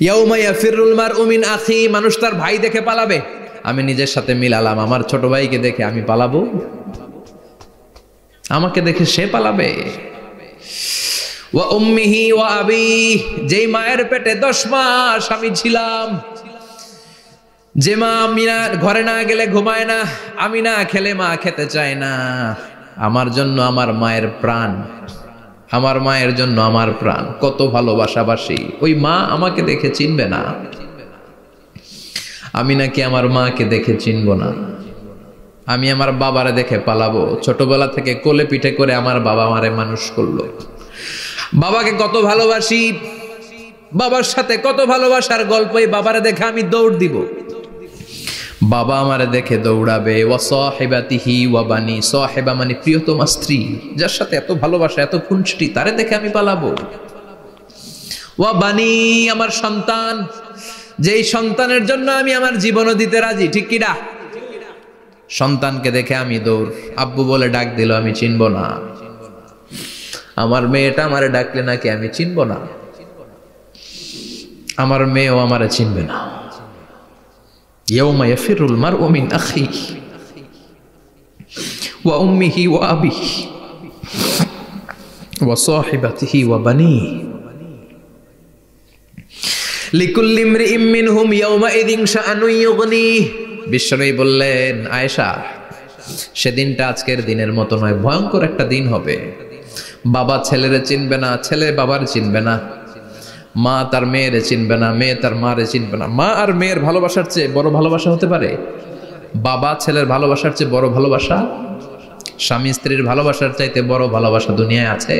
ইয়াউমা ইয়াফিরুল মারউ মিন আখি, মানুষ তার ভাই দেখে পালাবে। আমি নিজের সাথে মিলালাম, আমার ছোট ভাইকে দেখে আমি পালাবো? আমাকে দেখে সে পালাবে? ওয়া উম্মিহি ওয়া আবি, যেই মায়ের পেটে 10 মাস আমি ছিলাম, যে মা আমি না ঘরে না গেলে ঘুমায় না, আমি না খেলে মা খেতে চায় না, আমার জন্য আমার মায়ের প্রাণ, আমার মায়ের জন্য আমার প্রাণ, কত ভালোবাসাবাসী। ওই মা আমাকে দেখে চিনবে না, আমি নাকি আমার মাকে দেখে চিনব না। আমি আমার বাবারে দেখে পালাবো। ছোটবেলা থেকে কোলে পিঠে করে আমার বাবা আমারে মানুষ করলো, বাবাকে কত ভালোবাসি, বাবার সাথে কত ভালোবাসার গল্প, এই বাবারে দেখে আমি দৌড় দিব, বাবা আমারে দেখে দৌড়াবে। ওয়া সাহিবাতিহি ওয়া বানি, সাহিবা মানে প্রিয়তমা স্ত্রী, যার সাথে এত ভালোবাসা এত খুনসুটি, তারে দেখে আমি পালাবো। ওয়া বানি, আমার সন্তান, যেই সন্তানের জন্য আমি আমার জীবনও দিতে রাজি, ঠিক কিনা? সন্তানকে দেখে আমি দৌড়। আব্বু বলে ডাক দিল, আমি চিনব না। আমার মেয়েটা আমারে ডাকলে নাকি আমি চিনব না, আমার মেয়েও আমারে চিনবে না। ইয়াউমা ইয়াফিরুল মারউ মিন আখিহি ওয়া উম্মিহি ওয়া আবিহি ওয়া সাহিবাতিহি ওয়া বানিহি লিকুল্লি ইমরিইম মিনহুম ইয়াউমাইযিন শাআনুন ইউগনিহি। বিশ্বনবী বললেন, আয়েশা, সেদিনটা আজকের দিনের মতো নয়, ভয়ঙ্কর একটা দিন হবে। বাবা ছেলেরে চিনবে না, ছেলে বাবার চিনবে না, মা তার মেয়েরে চিনবে না, মেয়ে তার মারে চিনবে না। মা আর মেয়ের ভালোবাসার চেয়ে বড় ভালোবাসা হতে পারে? বাবা ছেলের ভালোবাসার চেয়ে বড় ভালোবাসা? স্বামী স্ত্রীর ভালোবাসার চাইতে বড় ভালোবাসা দুনিয়ায় আছে?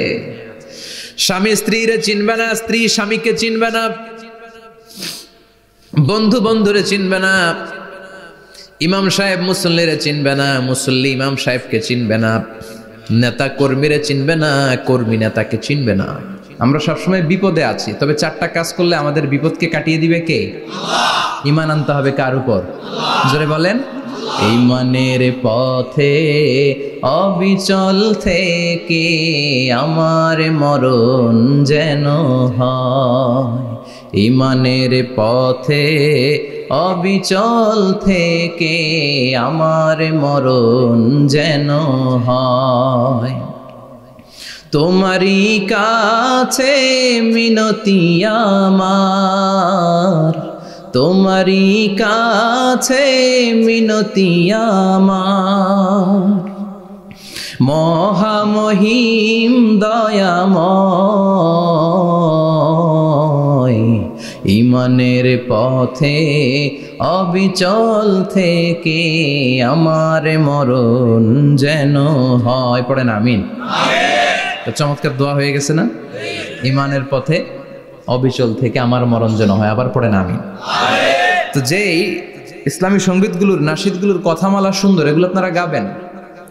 স্বামী স্ত্রীরে চিনবে না, স্ত্রী স্বামীকে চিনবে না, বন্ধু বন্ধুরে চিনবে না, ইমাম সাহেব মুসল্লিরে চিনবে না, মুসল্লি ইমাম সাহেবকে চিনবে না, নেতা কর্মীরে চিনবে না, কর্মী নেতাকে চিনবে না। আমরা সবসময় বিপদে আছি, তবে 4টা কাজ করলে আমাদের বিপদকে কাটিয়ে দিবে কে? আল্লাহ। ঈমান আনতে হবে কার উপর? জোরে বলেন। ঈমানের পথে অবিচল থেকে আমার মরণ যেন হয়, ঈমানের পথে অবিচল থেকে আমার মরণ যেন হয়। তোমারই কাছে মিনতি আমার, তোমারই কাছে মিনতি আমার, মহামহিম দয়াময়, ঈমানের পথে অবিচল থেকে আমার মরণ যেন হয়। পড়েন আমিন। চমৎকার দোয়া হয়ে গেছে না? ঈমানের পথে অবিচল থেকে আমার মরণ যেন হয়। আবার পড়েন আমিন। তো যেই ইসলামী সঙ্গীতগুলোর, নাশিদগুলোর কথামালা সুন্দর, এগুলো আপনারা গাবেন,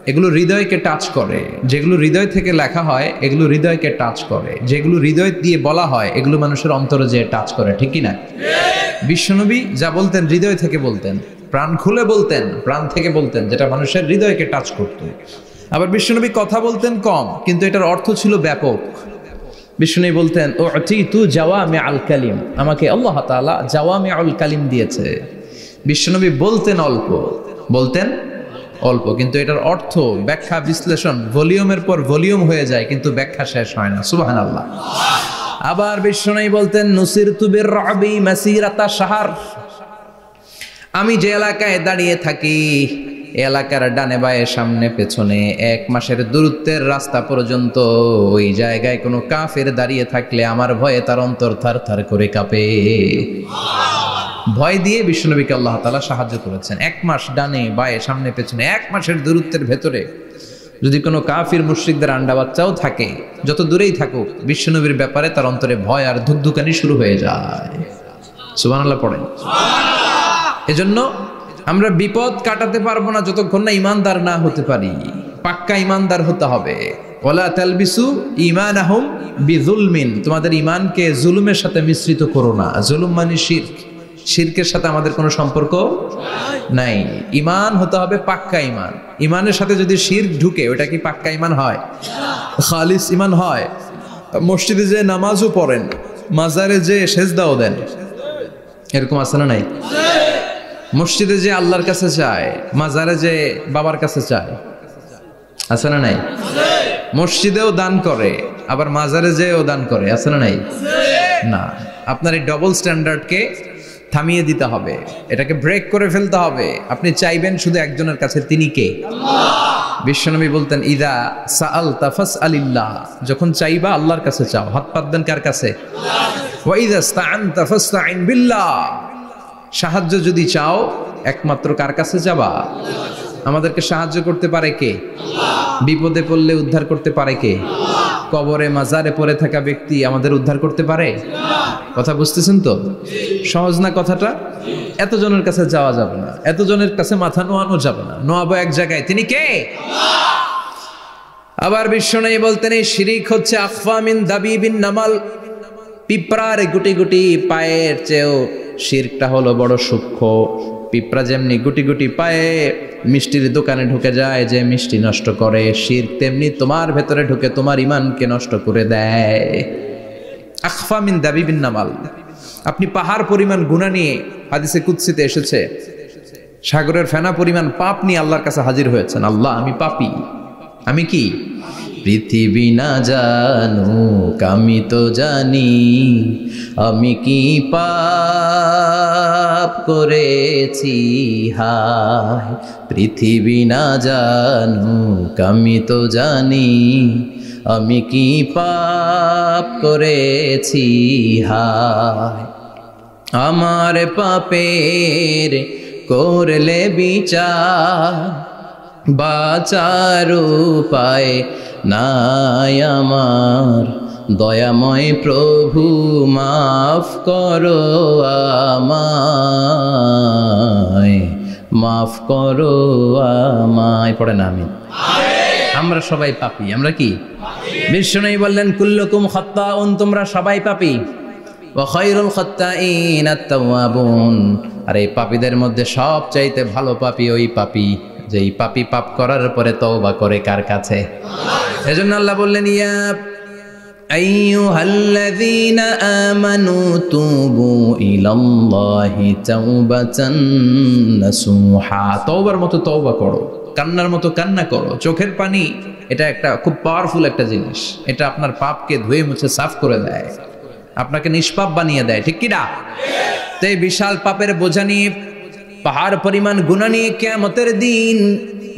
এগুলো হৃদয়কে টাচ করে। যেগুলো হৃদয় থেকে লেখা হয় এগুলো হৃদয়কে টাচ করে, যেগুলো হৃদয় দিয়ে বলা হয় এগুলো মানুষের অন্তরে যে টাচ করে, ঠিক কি না? বিশ্বনবী যা বলতেন হৃদয় থেকে বলতেন, প্রাণ খুলে বলতেন, প্রাণ থেকে বলতেন, যেটা মানুষের হৃদয়কে টাচ করত। আবার বিশ্বনবী কথা বলতেন কম, কিন্তু এটার অর্থ ছিল ব্যাপক। বিশ্বনবী বলতেন, উতিতু জাওয়ামিউল কালিম, আমাকে আল্লাহ তাআলা জাওয়ামিউল কালিম দিয়েছে। বিশ্বনবী বলতেন অল্প, বলতেন অল্প, কিন্তু এটার অর্থ, ব্যাখ্যা, বিশ্লেষণ ভলিউমের পর ভলিউম হয়ে যায়, কিন্তু ব্যাখ্যা শেষ হয় না। সুবহানাল্লাহ। আবার বিশ্বনবী বলতেন, নুসিরতু বির-রা'বি মাসিরাতা শাহর, আমি যে এলাকায় দাঁড়িয়ে থাকি এলাকার ডানে বায়ে সামনে পেছনে 1 মাসের দূরত্বের রাস্তা পর্যন্ত ওই জায়গায় কোনো কাফের দাঁড়িয়ে থাকলে আমার ভয়ে তার অন্তর থার থার করে কাঁপে। ভয় দিয়ে বিশ্বনবীকে আল্লাহ তাআলা সাহায্য করেছেন। 1 মাস ডানে বায়ে সামনে পেছনে 1 মাসের দূরত্বের ভেতরে যদি কোনো কাফির মুশরিকদের আন্ডা বাচ্চাও থাকে, যত দূরেই থাকুক, বিশ্বনবীর ব্যাপারে তার অন্তরে ভয় আর ধুকধুকানি শুরু হয়ে যায়। সুবহানাল্লাহ পড়েন। এজন্য আমরা বিপদ কাটাতে পারবো না যতক্ষণ না ইমানদার না হতে পারি। পাক্কা ইমানদার হতে হবে। ওয়ালা তালবিসু ঈমানাহুম বিযুলমিন, তোমাদের ঈমানকে জুলুমের সাথে মিশ্রিত করো না। জুলুম মানে শিরক, শিরকের সাথে আমাদের কোনো সম্পর্ক নাই। ঈমান হতে হবে পাক্কা ঈমান। ঈমানের সাথে যদি শিরক ঢুকে, ওটা কি পাক্কা ঈমান হয়? খালিস ঈমান হয়? মসজিদে যে নামাজও পড়েন, মাজারে যে সেজদাও দেন, এরকম আছে না নাই? মসজিদে যে আল্লাহর কাছে চায়, মাজারে যে বাবার কাছে চায়, আছে না নাই? মসজিদেও দান করে, আবার মাজারে যেও দান করে, আছে না নাই? না, আপনার এই ডবল স্ট্যান্ডার্ডকে থামিয়ে দিতে হবে, এটাকে ব্রেক করে ফেলতে হবে। আপনি চাইবেন শুধু একজনের কাছে, তিনি কে? বিশ্বনবী বলতেন, ইদা সাআলতা ফাসআলিল্লাহ, যখন চাইবা আল্লাহর কাছে চাও। হাত পাত দেন কার কাছে? ওয়া ইদা ইসতাআনতা ফাসতাইন বিল্লাহ, সাহায্য যদি চাও একমাত্র কার কাছে যাবা? আমাদেরকে সাহায্য করতে পারে কে? বিপদে পড়লে উদ্ধার করতে পারে কে? কবরে মাজারে পড়ে থাকা ব্যক্তি আমাদের উদ্ধার করতে পারে? কথা বুঝতেছেন তো? সহজ না কথাটা? এতজনের কাছে যাওয়া যাবে না, এতজনের কাছে মাথা নোয়ানো যাবে না, নোয়াবো এক জায়গায়, তিনি কে? আবার বিশ্বনবী বলতেন, এই শিরিক হচ্ছে আখফা মিন দাবিবিন নামাল, পিঁপড়ার গুটি গুটি পায়ের চেয়েও শিরকটা হলো বড় সূক্ষ্ম। পিঁপড়া যেমনি গুটি গুটি পায়ে মিষ্টির দোকানে ঢুকে যায়, যে মিষ্টি নষ্ট করে, শিরক তেমনি তোমার ভেতরে ঢুকে তোমার ঈমানকে নষ্ট করে দেয়। আখফা মিন দাবিবিন নামাল। আপনি পাহাড় পরিমাণ গুনাহ নিয়ে, হাদিসে কুদসিতে এসেছে, সাগরের ফেনা পরিমাণ পাপ নিয়ে আল্লাহর কাছে হাজির হয়েছেন। আল্লাহ, আমি পাপী, আমি কি? পৃথিবী না জানুক আমি তো জানি, আমি কি পাপ করেছি হায়। পৃথিবী না জানুক আমি তো জানি, আমি কি পাপ করেছি হায়। আমার পাপের করলে বিচার, বাঁচার উপায় নাই আমার। দয়াময় প্রভু মাফ করো আমায়, মাফ করো আমায়। পড়েন আমিন। আমরা সবাই পাপী। আমরা কি? বিশ্বনবী বললেন, কুল্লুকুম খাত্তাউন, তোমরা সবাই পাপী। ওয়া খায়রুল খাত্তাইন আত-তাওয়াবুন, আর এই পাপীদের মধ্যে সবচাইতে ভালো পাপী ওই পাপী যেই পাপী পাপ করার পরে তওবা করে কার কাছে? এজন্য আল্লাহ বললেন, ইয়া আইয়ুহাল্লাযীনা আমানু তুবু ইলাল্লাহি তাওবাতান নাসুহা, তওবার মতো তওবা করো, কান্নার মতো কান্না করো। চোখের পানি এটা একটা খুব পাওয়ারফুল একটা জিনিস, এটা আপনার পাপকে ধুয়ে মুছে সাফ করে দেয়, আপনাকে নিষ্পাপ বানিয়ে দেয়, ঠিক কি না? তো এই বিশাল পাপের বোঝা নিয়ে, পাহাড় পরিমাণ গুনাহ নিয়ে কিয়ামতের দিন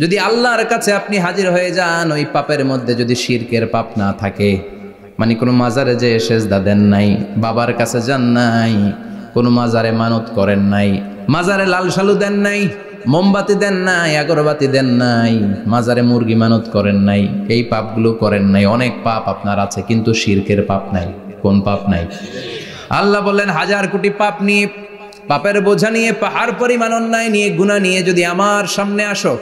যদি আল্লাহর কাছে আপনি হাজির হয়ে যান, ওই পাপের মধ্যে যদি শিরকের পাপ না থাকে, মানে কোনো মাজারে যে সেজদা দেন নাই, বাবার কাছে যান নাই, কোনো মাজারে মানত করেন নাই, মাজারে লাল শালু দেন নাই, মোমবাতি দেন নাই, আগরবাতি দেন নাই, মাজারে মুরগি মানত করেন নাই, এই পাপগুলো করেন নাই, অনেক পাপ আপনার আছে, কিন্তু শিরকের পাপ নাই। কোন পাপ নাই? আল্লাহ বললেন, হাজার কোটি পাপ নিয়ে, পাপের বোঝা নিয়ে, পাহাড় পরিমাণ অন্যায় নিয়ে, গুনাহ নিয়ে যদি আমার সামনে আসো,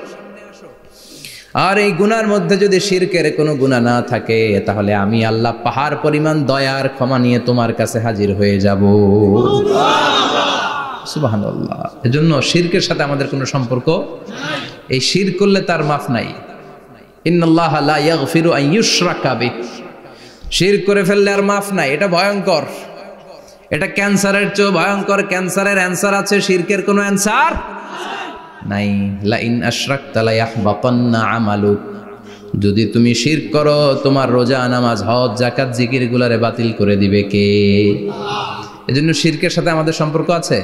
আর এই গুনার মধ্যে যদি শিরকের কোনো গুনাহ না থাকে, তাহলে আমি আল্লাহ পাহাড় পরিমাণ দয়ার ক্ষমা নিয়ে তোমার কাছে হাজির হয়ে যাব। সুবহানাল্লাহ। এজন্য শিরকের সাথে আমাদের কোনো সম্পর্ক, এই শিরক করলে তার মাফ নাই। ইন্নাল্লাহা লা ইয়াগফিরু আন ইউশরাকা বিহি, শিরক করে ফেললে আর মাফ নাই। এটা ভয়ঙ্কর, এটা ক্যান্সারের চেয়ে ভয়ঙ্কর। ক্যান্সারের অ্যান্সার আছে, শিরকের কোনো অ্যান্সার নাই। লা ইন আশরাকতা লা ইয়াহবাতান্না আমালুক, যদি তুমি শিরক করো, তোমার রোজা, নামাজ, হজ, যাকাত, জিকির গুলারে বাতিল করে দিবে কে? এজন্য শিরকের সাথে আমাদের সম্পর্ক আছে।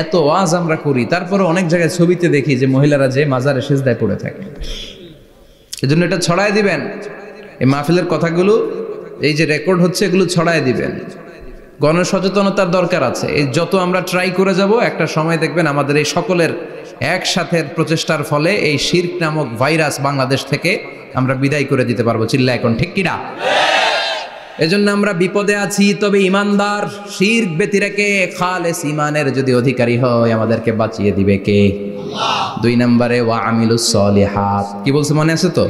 এত ওয়াজ আমরা করি, তারপরে অনেক জায়গায় ছবিতে দেখি যে মহিলারা যে মাজারে সিজদায় পড়ে থাকে। এজন্য এটা ছড়ায় দিবেন, এই মাহফিলের কথাগুলো, এই যে রেকর্ড হচ্ছে, এগুলো ছড়ায় দিবেন। গণসচেতনতার দরকার আছে। এই যত আমরা ট্রাই করে যাব, একটা সময় দেখবেন আমাদের এই সকলের একসাথে প্রচেষ্টার ফলে এই শিরক নামক ভাইরাস বাংলাদেশ থেকে আমরা বিদায় করে দিতে পারবো। চিল্লা এখন, ঠিক কিনা? এজন্য আমরা বিপদে আছি, তবে ইমানদার, শিরক ব্যতি রেখে খালেস ইমানের যদি অধিকারী হয়, আমাদেরকে বাঁচিয়ে দিবে কে? দুই নম্বরে ওয়া আমিলুস সলিহাত। কি বলছে মনে আছে তো?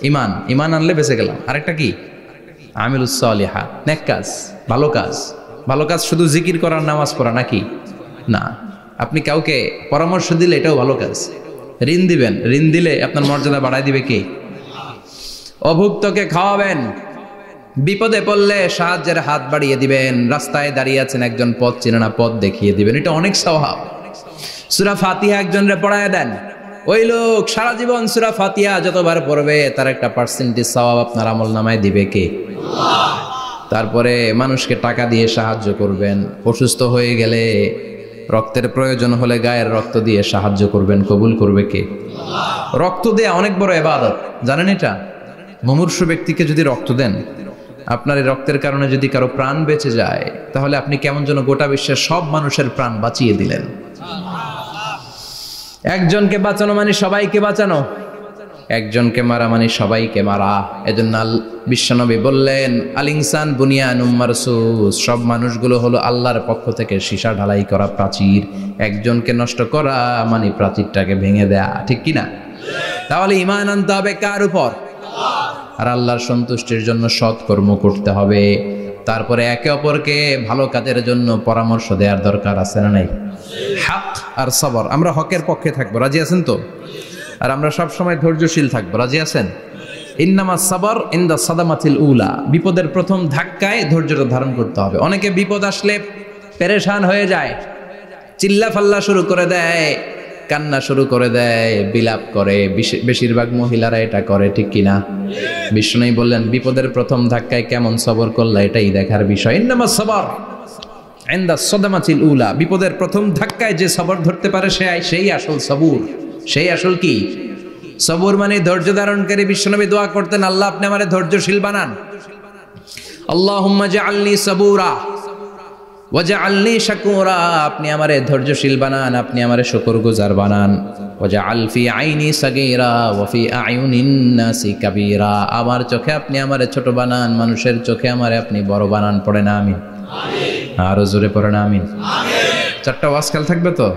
ইমান, ইমান আনলে বেঁচে গেলাম। আরেকটা কি? আমিলুস সলিহাত, নেক কাজ, ভালো কাজ। ভালো কাজ শুধু জিকির করার, নামাজ পড়া নাকি? না। আপনি কাউকে পরামর্শ দিলে এটাও ভালো কাজ। ঋণ দিবেন, ঋণ দিলে আপনার মর্যাদা বাড়ায় দিবে কে? অভুক্তকে খাওয়াবেন, বিপদে পড়লে সাহায্যের হাত বাড়িয়ে দিবেন। রাস্তায় দাঁড়িয়ে আছেন, একজন পথ চেনে না, পথ দেখিয়ে দিবেন, এটা অনেক সওয়াব। সূরা ফাতিহা একজনরে পড়ায় দেন, ওই লোক সারা জীবন সূরা ফাতিহা যতবার পড়বে তার একটা পার্সেন্টেজ সওয়াব আপনার আমলনামায় দিবে কে? আল্লাহ। তারপরে মানুষকে টাকা দিয়ে সাহায্য করবেন, অসুস্থ হয়ে গেলে রক্তের প্রয়োজন হলে গায়ের রক্ত দিয়ে সাহায্য করবেন, কবুল করবে কে? আল্লাহ। রক্ত দেয়া অনেক বড় ইবাদত, জানেন এটা? মুমূর্ষু ব্যক্তিকে যদি রক্ত দেন, আপনার এই রক্তের কারণে যদি কারো প্রাণ বেঁচে যায়, তাহলে আপনি কেমন যেন গোটা বিশ্বের সব মানুষের প্রাণ বাঁচিয়ে দিলেন। একজনকে বাঁচানো মানে সবাইকে বাঁচানো, একজনকে মারা মানে সবাইকে মারা। এজন্য বিশ্বনবী বললেন, আল ইনসান বুনিয়ানুম মারসুস, সব মানুষগুলো হলো আল্লাহর পক্ষ থেকে সীসা ঢালাই করা প্রাচীর। একজনকে নষ্ট করা মানে প্রাচীরটাকে ভেঙে দেয়া, ঠিক কিনা? তাহলে ঈমান আনতে হবে কার উপর? আর আল্লাহর সন্তুষ্টির জন্য সৎ কর্ম করতে হবে। তারপরে একে অপরকে ভালো কাজের জন্য পরামর্শ দেওয়ার দরকার আছে না নাই? হক আর সবর, আমরা হকের পক্ষে থাকবো, রাজি আছেন তো? আর আমরা সব সময় ধৈর্যশীল থাকবো, রাজি আছেন? ইন্নামা সাবর ইনদা সাদামাতিল উলা, বিপদের প্রথম ধাক্কায় ধৈর্যটা ধারণ করতে হবে। অনেকে বিপদ আসলে পেরেশান হয়ে যায়, চিল্লা ফাল্লা শুরু করে দেয়, কান্না শুরু করে দেয়, বিলাপ করে। বেশিরভাগ মহিলারা এটা করে, ঠিক কিনা? বিষ্ণু বললেন, বিপদের প্রথম ধাক্কায় কেমন সবর করলা এটাই দেখার বিষয়। ইন্নামা সাবর ইনদা সাদামাতিল উলা, বিপদের প্রথম ধাক্কায় যে সবর ধরতে পারে সেই আসল সবুর, সেই আসল কি সবুর মানে ধৈর্য ধারণকারী। বিশ্বনবী দোয়া করতেন, আল্লাহ আপনি আমারে ধৈর্যশীল বানান। আল্লাহুম্মা জাআলনি সাবুরা ওয়াজআলনি শাকুরা, আপনি আমারে ধৈর্যশীল বানান, আপনি আমারে শুকরগুজার বানান। ওয়াজআল ফি আইনি সাগীরা ওয়া ফি আয়ুনিন নাসি কাবীরা, আমার চোখে আপনি আমারে ছোট বানান, মানুষের চোখে আমারে আপনি বড় বানান। পড়েন আমিন। আমিন। আরো জোরে পড়েন আমিন। আমিন। চারটা ওয়াজ কাল থাকবে তো?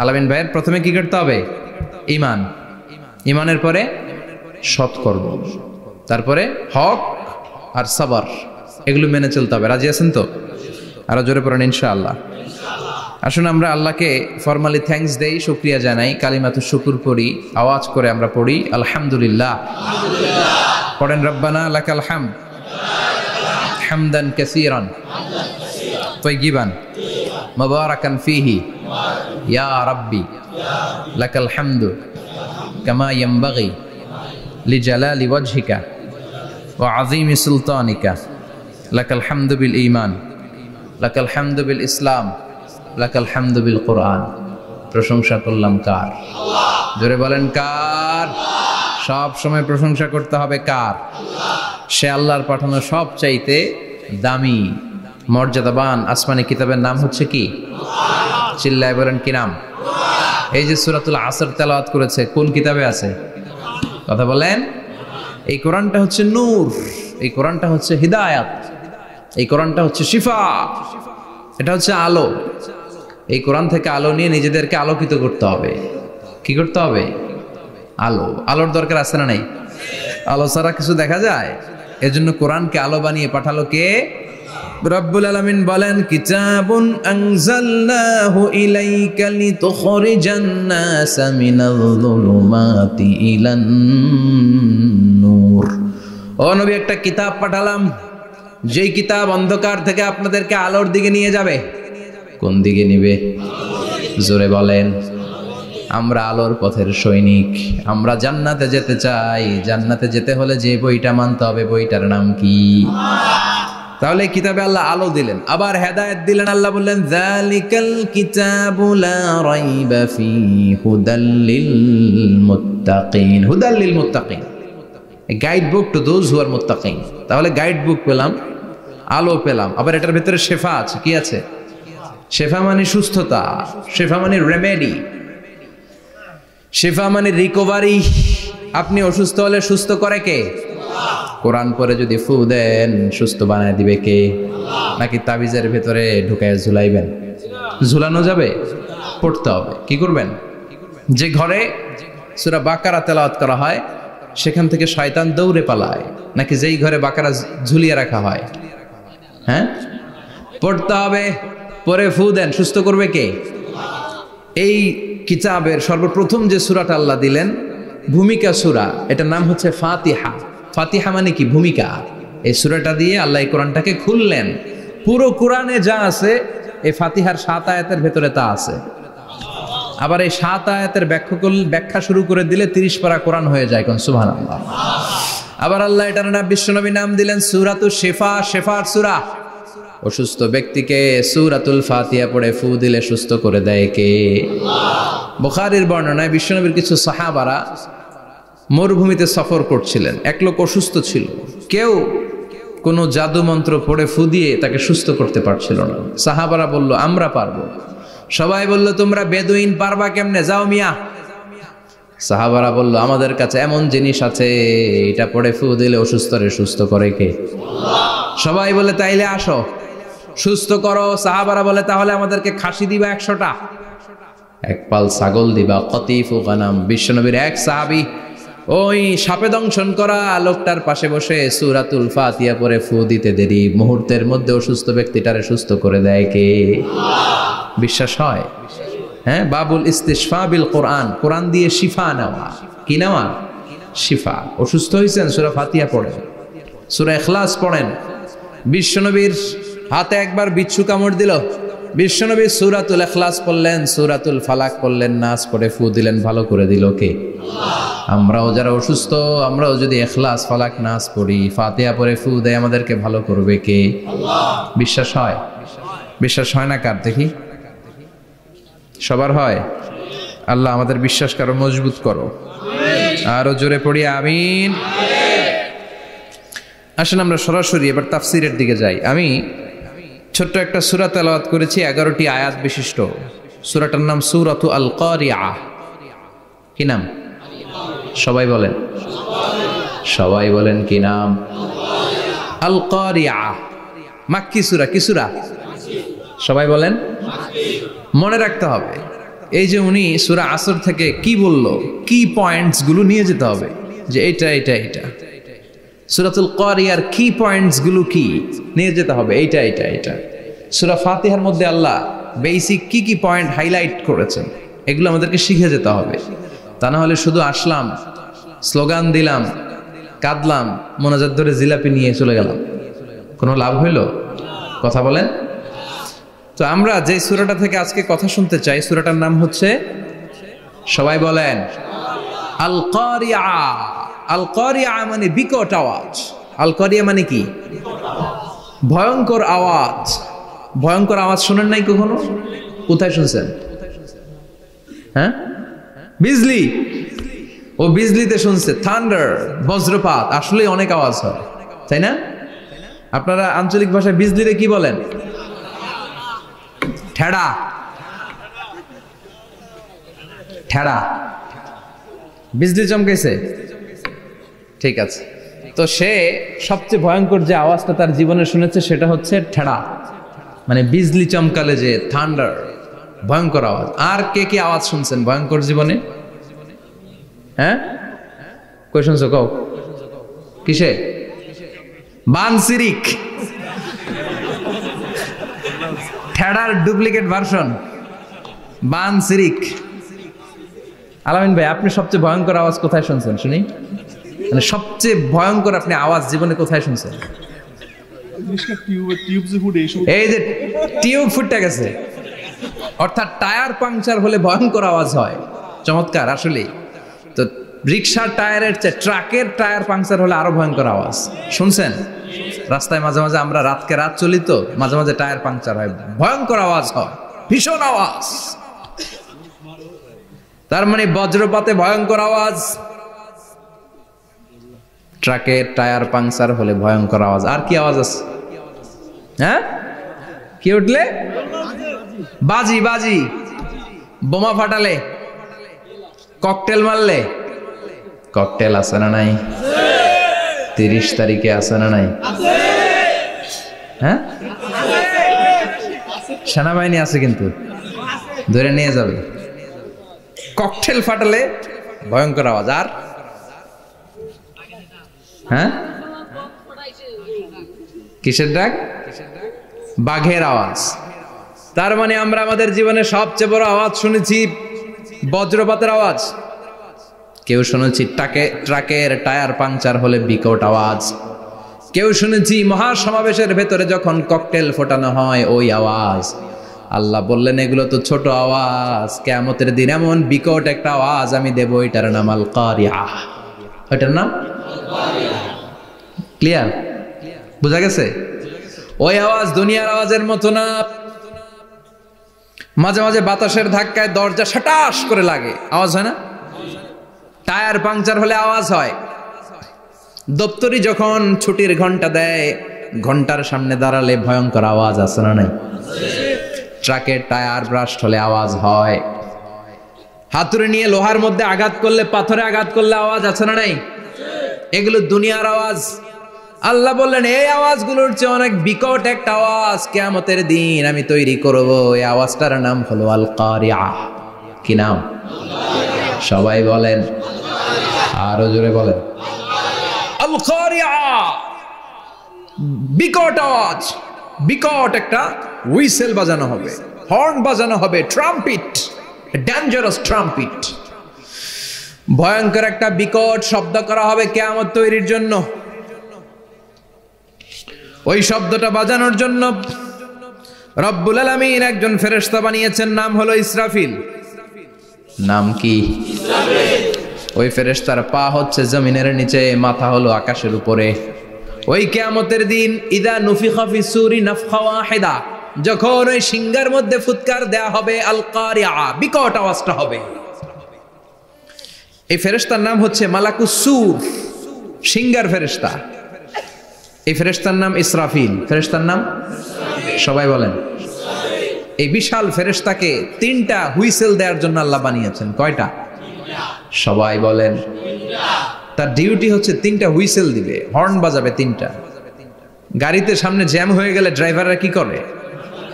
আলামিন ভাইয়ের প্রথমে কি করতে হবে? ঈমান। ঈমানের পরে সৎকর্ম, তারপরে হক আর সবর, এগুলো মেনে চলতে হবে। রাজি আছেন তো? আরো জোরে পড়েন ইনশাআল্লাহ। আসুন আমরা আল্লাহকে ফরমালি থ্যাঙ্কস দেই, শুকরিয়া জানাই, কালিমাতু শুকুর পড়ি, আওয়াজ করে আমরা পড়ি আলহামদুলিল্লাহ। পড়েন রব্বানা লাকাল হামদ হামদান কাসীরান তাইয়িবান মুবারাকান ফীহি ইয়া রাব্বি লাকাল হামদু কামা ইয়ানবাগি লিজালালি ওয়াজহিকা ওয়া আযীমি সুলতানিকা লাকাল হামদু বিল ঈমান লাকাল হামদু বিল ইসলাম লাকাল হামদু বিল কোরআন। প্রশংসা করলাম কার? আল্লাহ। জোরে বলেন কার? সব সময় প্রশংসা করতে হবে কার? আল্লাহ। সে আল্লাহর পাঠানো সব চাইতে দামি মর্যাদাবান আসমানি কিতাবের নাম হচ্ছে কি? কোরআন। চিল্লায় বলেন কি নাম? কোরআন। এই যে সূরাতুল আসর তেলাওয়াত করেছে, কোন কিতাবে আছে? কথা বলেন। এই কোরআনটা হচ্ছে নূর, এই কোরআনটা হচ্ছে হিদায়াত, এই কোরআনটা হচ্ছে শিফা, এটা হচ্ছে আলো। এই কোরআন থেকে আলো নিয়ে নিজেদেরকে আলোকিত করতে হবে। কি করতে হবে? আলো। আলোর দরকার আছে না নাই? আলো ছাড়া কিছু দেখা যায়? এজন্য কোরআনকে আলো বানিয়ে পাঠালো কে? রব্বুল আলামিন বলেন, কিতাবুন আনজালনাহু ইলাইকা লিতুখরিজান নাসা মিনাল যুলুমাতি ইলান নূর। ও নবী, একটা কিতাব পাঠালাম, যেই কিতাব অন্ধকার থেকে আপনাদেরকে আলোর দিকে নিয়ে যাবে। কোন দিকে নিবে? জোরে বলেন। আমরা আলোর পথের সৈনিক, আমরা জান্নাতে যেতে চাই। জান্নাতে যেতে হলে যে বইটা মানতে হবে, বইটার নাম কি? তাহলে কিতাবে আল্লাহ আলো দিলেন, আবার হেদায়েত দিলেন। আল্লাহ বললেন, যালিকাল কিতাবু লা রাইবা ফীহি হুদাল লিল মুত্তাকিন। হুদাল লিল মুত্তাকিন, a guide book to those who are muttaqin। তাহলে গাইড বুক পেলাম, আলো পেলাম, আবার এটার ভিতরে শেফা আছে। কি আছে? শেফা মানে সুস্থতা, শেফা মানে রেমেডি, শেফা মানে রিকভারি। আপনি অসুস্থ হলে সুস্থ করে কে? কোরআন পরে যদি ফু দেন, সুস্থ বানায় দিবে কে? নাকি তাবিজের ভেতরে ঢুকায় ঝুলাইবেন? ঝুলানো যাবে? পড়তে হবে। কি করবেন? যে ঘরে সূরা বাকারা তেলাওয়াত করা হয় সেখান থেকে শয়তান দৌড়ে পালায়, নাকি যেই ঘরে বাকারা ঝুলিয়ে রাখা হয়? হ্যাঁ, পড়তে হবে। পরে ফু দেন, সুস্থ করবে কে? এই কিতাবের সর্বপ্রথম যে সূরাটা আল্লাহ দিলেন, ভূমিকা সূরা, এটার নাম হচ্ছে ফাতিহা। ফাতিহা মানে কি? ভূমিকা। এই সূরাটা দিয়ে আল্লাহ এই কোরআনটাকে খুললেন। পুরো কোরআনে যা আছে এই ফাতিহার 7 আয়াতের ভেতরে তা আছে। আবার এই 7 আয়াতের ব্যাখ্যা শুরু করে দিলে 30 পারা কোরআন হয়ে যায়। কোন সুবহানাল্লাহ। আবার আল্লাহ এটার নাম বিশ্বনবী নাম দিলেন সূরাতুশ শিফা, শিফার সূরা। অসুস্থ ব্যক্তিকে সূরাতুল ফাতিহা পড়ে ফু দিলে সুস্থ করে দেয় কে? বুখারীর বর্ণনায় বিশ্বনবীর কিছু সাহাবারা মরুভূমিতে সফর করছিলেন। এক লোক অসুস্থ ছিল, কেউ কোনো জাদু মন্ত্র পড়ে ফু দিয়ে তাকে সুস্থ করতে পারছিল না। সাহাবারা বলল আমরা পারবো। সবাই বলল তোমরা বেদুইন, পারবা কেমনে, যাও মিয়া। সাহাবারা বলল আমাদের কাছে এমন জিনিস আছে, এটা পড়ে ফু দিলে অসুস্থরে সুস্থ করে কে? সবাই বলে তাইলে আসো সুস্থ করো। সাহাবারা বলে তাহলে আমাদেরকে খাসি দিবা 100টা, এক পাল ছাগল দিবা, কতিফু গানাম। বিশ্বনবীর এক সাহাবী ওই সাপে দংশন করা লোকটার পাশে বসে সূরাতুল ফাতিহা পড়ে ফু দিতে দেরি মুহূর্তের মধ্যে অসুস্থ ব্যক্তিটারে সুস্থ করে দেয় কে? বিশ্বাস হয়? হ্যাঁ, বাবুল ইস্তিশফা বিল কোরআন, কোরআন দিয়ে শিফা নেওয়া। কি নেওয়া? শিফা। অসুস্থ হয়েছেন, সূরা ফাতিহা পড়েন, সূরা ইখলাস পড়েন। বিশ্বনবীর হাতে একবার বিচ্ছু কামড় দিল, বিশ্বনবী সূরাতুল ইখলাস পড়লেন, সূরাতুল ফালাক পড়লেন, নাস পড়ে ফু দিলেন, ভালো করে দিল কে? আমরাও যারা অসুস্থ, আমরাও যদি ইখলাস ফালাক নাস পড়ি, ফাতিহা পড়ে ফু দেয়, আমাদেরকে ভালো করবে কে? বিশ্বাস হয়? বিশ্বাস হয় না কার? দেখি সবার হয়? আল্লাহ আমাদের বিশ্বাস করো, মজবুত করো। আরো জোরে পড়ি আমিন। আসেন আমরা সরাসরি এবার তাফসিরের দিকে যাই। আমি ছোট্ট একটা সূরা তেলাওয়াত করেছি, 11টি আয়াত বিশিষ্ট। সূরাটার নাম সূরাতু আল কারিআ। কি নাম? সবাই বলেন, সবাই বলেন কি নাম? আল কারিআ। মাক্কি সূরা। কি সূরা? সবাই বলেন। মনে রাখতে হবে এই যে উনি সূরা আসর থেকে কি বলল, কি পয়েন্টস গুলো নিয়ে যেতে হবে, যে এটা এটা এটা। সূরাতুল কারিয়ার কি পয়েন্টস গুলো কি নিয়ে যেতে হবে, এইটা এটা এটা। সূরা ফাতিহার মধ্যে আল্লাহ বেসিক কি কি পয়েন্ট হাইলাইট করেছেন, এগুলো আমাদেরকে শিখে যেতে হবে। তা না হলে শুধু আসলাম, স্লোগান দিলাম, কাঁদলাম, মোনাজাত ধরে জিলাপি নিয়ে চলে গেলাম, কোনো লাভ হইল? কথা বলেন। তো আমরা যে সূরাটা থেকে আজকে কথা শুনতে চাই, সূরাটার নাম হচ্ছে, সবাই বলেন, আল কারিআ। আল কারিআ মানে বিকট আওয়াজ। আল কারিআ মানে কি? ভয়ঙ্কর আওয়াজ। ভয়ঙ্কর আওয়াজ শুনেন নাই কখনো? কোথায় শুনছেন? হ্যাঁ, বিজলি। ও বিজলিতে শুনছে, থান্ডার, বজ্রপাত। আসলে অনেক আওয়াজ হয়, তাই না? আপনারা আঞ্চলিক ভাষায় বিজলিতে কি বলেন? ঠেড়া। ঠেড়া। বিজলি চমকেছে, ঠিক আছে। তো সে সবচেয়ে ভয়ঙ্কর যে আওয়াজটা তার জীবনে শুনেছে সেটা হচ্ছে ঠেড়া, মানে বিজলি চমকালে যে থান্ডার, ভয়ঙ্কর আওয়াজ। আর কে কি আওয়াজ শুনছেন ভয়ঙ্কর জীবনে? হ্যাঁ, কই শুনছো? কও কিসে? বানসিরিক, ঠেড়ার ডুপ্লিকেট ভার্সন বানসিরিক। আলামিন ভাই, আপনি সবচেয়ে ভয়ঙ্কর আওয়াজ কোথায় শুনছেন শুনি? মানে সবচেয়ে ভয়ঙ্কর আপনি আওয়াজ জীবনে কোথায় শুনছেন? এই যে টিউব ফুটে গেছে, অর্থাৎ টায়ার পাংচার হলে ভয়ঙ্কর আওয়াজ হয়। চমৎকার। আসলে তো রিক্সার টায়ারের চেয়ে ট্রাকের টায়ার পাংচার হলে আরো ভয়ঙ্কর আওয়াজ। শুনছেন? রাস্তায় মাঝে মাঝে আমরা রাতকে রাত চলি, তো মাঝে মাঝে টায়ার পাংচার হয়, ভয়ঙ্কর আওয়াজ হয়, ভীষণ আওয়াজ। তার মানে বজ্রপাতে ভয়ঙ্কর আওয়াজ, ট্রাকের টায়ার পাংচার হলে ভয়ঙ্কর আওয়াজ। আর কি আওয়াজ আছে? হ্যাঁ, কি উঠলে? বাজি। বাজি। বোমা ফাটালে, ককটেল মারলে। ককটেল আছে না নাই? 30 তারিখে আছে না নাই? হ্যাঁ, সেনাবাহিনী আছে কিন্তু ধরে নিয়ে যাবে। ককটেল ফাটালে ভয়ঙ্কর আওয়াজ। আর হ্যাঁ, কিসের ডাক? বাঘের আওয়াজ। তার মানে আমরা আমাদের জীবনে সবচেয়ে বড় আওয়াজ শুনেছি বজ্রপাতের আওয়াজ। কেউ শুনেছি ট্রাকের টায়ার পাংচার হলে বিকট আওয়াজ। কেউ শুনেছি মহাসমাবেশের ভেতরে যখন ককটেল ফোটানো হয় ওই আওয়াজ, আল্লাহ বললেন এগুলো তো ছোট আওয়াজ, কিয়ামতের দিন এমন বিকট একটা আওয়াজ আমি দেব, এটার নাম আল কারিআহ। এটার নাম ক্লিয়ার, বুঝা গেছে? ওই আওয়াজ দুনিয়ার আওয়াজের মতো না। মাঝে মাঝে বাতাসের ধাক্কায় দরজা সাটাস করে লাগে, আওয়াজ হয় না? টায়ার পাংচার হলে আওয়াজ হয়। দপ্তরি যখন ছুটির ঘন্টা দেয়, ঘন্টার সামনে দাঁড়ালে ভয়ঙ্কর আওয়াজ আছে না নাই? ট্রাকের টায়ার ব্রাস্ট হলে আওয়াজ হয়। হাতুড়ি নিয়ে লোহার মধ্যে আঘাত করলে, পাথরে আঘাত করলে আওয়াজ আছে না নাই? এগুলো দুনিয়ার আওয়াজ। আল্লাহ বললেন এই আওয়াজগুলোর চেয়ে অনেক বিকট একটা আওয়াজ কিয়ামতের দিন আমি তৈরি করব। এই আওয়াজটার নাম হলো আল কারিআহ। কি নাম? সবাই বলেন, আরো জোরে বলেন, আল কারিআহ। বিকট আওয়াজ, বিকট একটা হুইসেল বাজানো হবে, হর্ন বাজানো হবে, ট্রাম্পিট, ডেঞ্জারাস ট্রাম্পিট। ভয়ঙ্কর একটা বিকট শব্দ করা হবে কিয়ামত তৈরির জন্য। ওই শব্দটা বাজানোর জন্য রব্বুল আলামিন একজন ফেরেশতা বানিয়েছেন, নাম হলো ইসরাফিল। নাম কি? ওই ফেরেশতার পা হচ্ছে জমিনের নিচে, মাথা হলো আকাশের উপরে। ওই কিয়ামতের দিন ইদা নুফিখা ফিস সূরি নাফখা ওয়াহিদা, যখন ওই সিংহার মধ্যে ফুৎকার দেয়া হবে, আল কারিআহ, বিকট আওয়াজটা হবে। এই ফেরেশতার নাম হচ্ছে মালাকুস সূর, সিংহার ফেরেশতা। এই ফেরেশতার নাম ইসরাফিল। ফেরেশতার নাম সবাই বলেন। এই বিশাল ফেরেশতাকে 3টা হুইসেল দেওয়ার জন্য আল্লাহ বানিয়েছেন। কয়টা? সবাই বলেন। তার ডিউটি হচ্ছে 3টা হুইসেল দিবে, হর্ন বাজাবে 3টা। গাড়িতে সামনে জ্যাম হয়ে গেলে ড্রাইভাররা কি করে?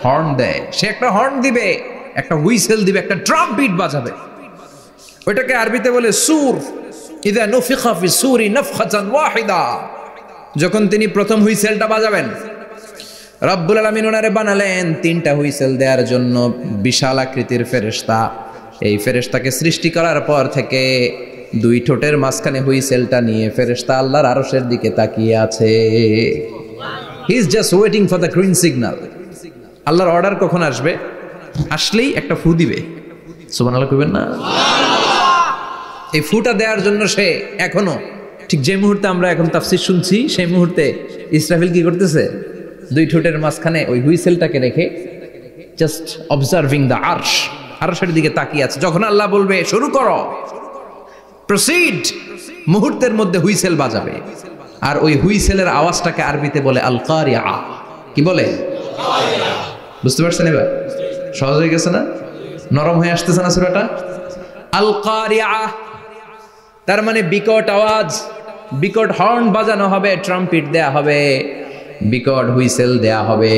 হর্ন দেয়। সে একটা হর্ন দিবে, একটা হুইসেল দিবে, একটা ট্রাম্পিট বাজাবে। ওইটাকে আরবিতে বলে সূর। ইদা নুফিখা ফিস সূরি নাফখাতান ওয়াহিদা, যখন তিনি প্রথম হুইসেলটা বাজাবেন, রব্বুল আলামিন ওনারে বানালেন 3টা হুইসেল দেওয়ার জন্য, বিশাল আকৃতির ফেরেশতা। এই ফেরেশতাকে সৃষ্টি করার পর থেকে 2 ঠোঁটের মাঝখানে হুইসেলটা নিয়ে ফেরেশতা আল্লাহর আরশের দিকে তাকিয়ে আছে। He is just waiting for the green signal. আল্লাহর অর্ডার কখন আসবে, আসলেই একটা ফু দিবে। সুবহানাল্লাহ কইবেন না? এই ফুটা দেওয়ার জন্য সে এখনো, ঠিক যে মুহূর্তে আমরা এখন তাফসীর শুনছি, সেই মুহূর্তে ইসরাফিল কি করতেছে? 2 ঠোঁটের মাঝখানে ওই হুইসেলটাকে রেখে জাস্ট অবজার্ভিং দ্য আরশ, আরশের দিকে তাকিয়ে আছে। যখন আল্লাহ বলবে শুরু করো, প্রসিড, মুহূর্তের মধ্যে হুইসেল বাজাবে। আর ওই হুইসেলের আওয়াজটাকে আরবিতে বলে আল কারিআহ। কি বলে? বুঝতে পারছেন এবার? সহজ হয়ে গেছে না? নরম হয়ে আসতেছে না সূরাটা? আল কারিআহ তার মানে বিকট আওয়াজ, বিকট হর্ন বাজানো হবে, ট্রাম্পিট দেয়া হবে, বিকট হুইসেল দেয়া হবে।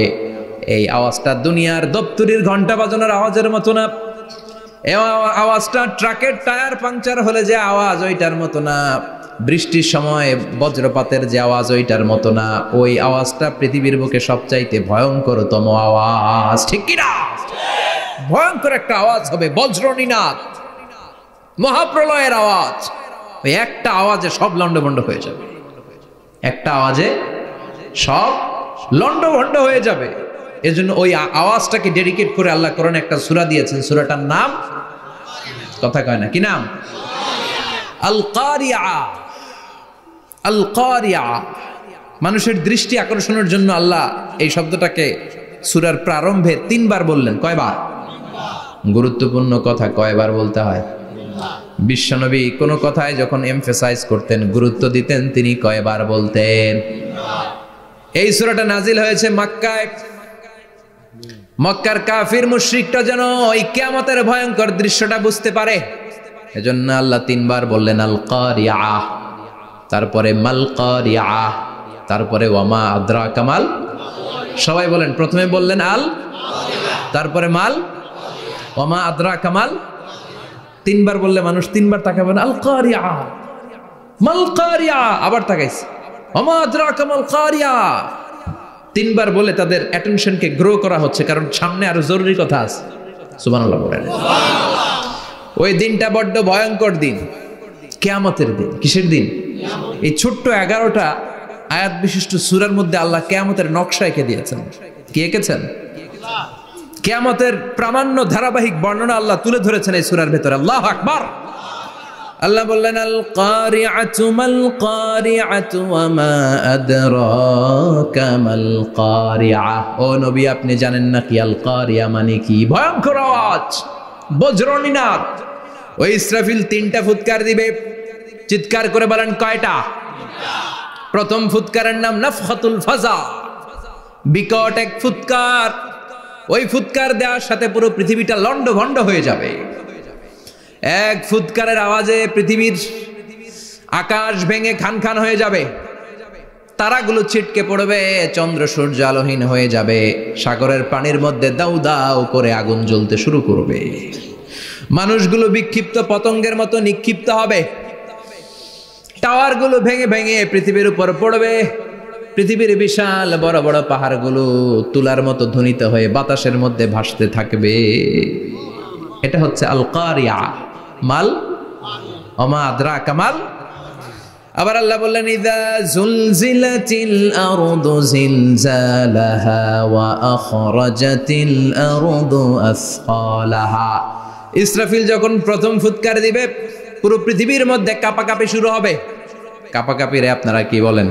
এই আওয়াজটা দুনিয়ার দপ্তরির ঘন্টা বাজানোর আওয়াজের মতো না। এই আওয়াজটা ট্রাকের টায়ার পাংচার হলে যে আওয়াজ, ওইটার মতো না। বৃষ্টির সময় বজ্রপাতের যে আওয়াজ, ওইটার মতো না। ওই আওয়াজটা পৃথিবীর বুকে সবচাইতে ভয়ঙ্করতম আওয়াজ। ঠিক কিনা? ভয়ঙ্কর একটা আওয়াজ হবে, বজ্রনিনাদ, মহাপ্রলয়ের আওয়াজ। ওই একটা আওয়াজে সব লন্ডভন্ড হয়ে যাবে, একটা আওয়াজে সব লন্ডভন্ড হয়ে যাবে। এজন্য ওই আওয়াজটাকে ডেডিকেট করে আল্লাহ কোরআনে একটা সূরা দিয়েছেন। সূরাটার নাম, কথা কয় না, কি নাম? আল কারিআহ। আল কারিআহ, মানুষের দৃষ্টি আকর্ষণের জন্য আল্লাহ এই শব্দটাকে সূরার প্রারম্ভে 3 বার বললেন। কয়বার? গুরুত্বপূর্ণ কথা কয়বার বলতে হয়? বিশ্বনবী কোনো কথায় যখন এমফেসাইজ করতেন, গুরুত্ব দিতেন, তিনি কয়বার বলতেন? এই সূরাটা নাজিল হয়েছে মক্কায়। মক্কার কাফির মুশরিকটা যেন ওই কিয়ামতের ভয়ঙ্কর দৃশ্যটা বুঝতে পারে, এজন্য আল্লাহ 3 বার বললেন আল কারিআহ, তারপরে মাল কারিআহ, তারপরে ওয়ামা আদরাকা মাল। সবাই বলেন। প্রথমে বললেন আল, তারপরে মাল, ওয়ামা আদরাকা মাল। 3 বার বললে মানুষ 3 বার তাকাবেন, আল কারিআহ, মাল কারিআহ, আবার তাকাইছে, ওয়ামা আদরাকা মাল কারিআহ। 3 বার বলে তাদের অ্যাটেনশনকে গ্রো করা হচ্ছে, কারণ সামনে আরো জরুরি কথা আছে। সুবহানাল্লাহ বলেন। ওই দিনটা বড্ড ভয়ঙ্কর দিন, কিয়ামতের দিন। কিসের দিন? এই ছোট্ট 11টা আয়াত বিশিষ্ট সূরার মধ্যে আল্লাহ কিয়ামতের নকশা এঁকে দিয়েছেন। কি এঁকেছেন? কিয়ামতের প্রামাণ্য ধারাবাহিক বর্ণনা আল্লাহ তুলে ধরেছেন এই সূরার ভেতরে। আল্লাহু আকবার। আল্লাহ বললেন আল কারিআতু মাল কারিআতু ওয়া মা আদরাকা মাল কারিআ। ও নবী, আপনি জানেন না কি আল কারিআ মানে কি? ভয়ঙ্কর আওয়াজ, বজ্রনিনাদ। ওই ইসরাফিল 3টা ফুৎকার দিবে। চিৎকার করে বলেন কয়টা? প্রথম ফুৎকারের নাম নাফখাতুল ফাজা, বিকট এক ফুৎকার। ওই ফুৎকার দেওয়ার সাথে পুরো পৃথিবীটা লন্ডভন্ড হয়ে যাবে। এক ফুৎকারের আওয়াজে পৃথিবীর আকাশ ভেঙে খান খান হয়ে যাবে, তারাগুলো ছিটকে পড়বে, চন্দ্র সূর্য আলোহীন হয়ে যাবে, সাগরের পানির মধ্যে দাউ দাউ করে আগুন জ্বলতে শুরু করবে, মানুষগুলো বিক্ষিপ্ত পতঙ্গের মতো নিক্ষিপ্ত হবে, টাওয়ারগুলো ভেঙে ভেঙে পৃথিবীর উপর পড়বে, পৃথিবীর বিশাল বড় বড় পাহাড়গুলো তুলার মতো ধ্বনিত হয়ে বাতাসের মধ্যে ভাসতে থাকবে। এটা হচ্ছে আল কারিয়া। মাল ওমা আদরাকা মাল। আবার আল্লাহ বললেন ইযা যুলজিলাতিল আরদু জিলজালাহা ওয়া আখরাজাতিল আরদু আসকালাহা। ইসরাফিল যখন প্রথম ফুৎকার দিবে পুরো পৃথিবীর মধ্যে কাঁপাকাঁপি শুরু হবে। কাঁপাকাঁপিরে আপনারা কি বলেন?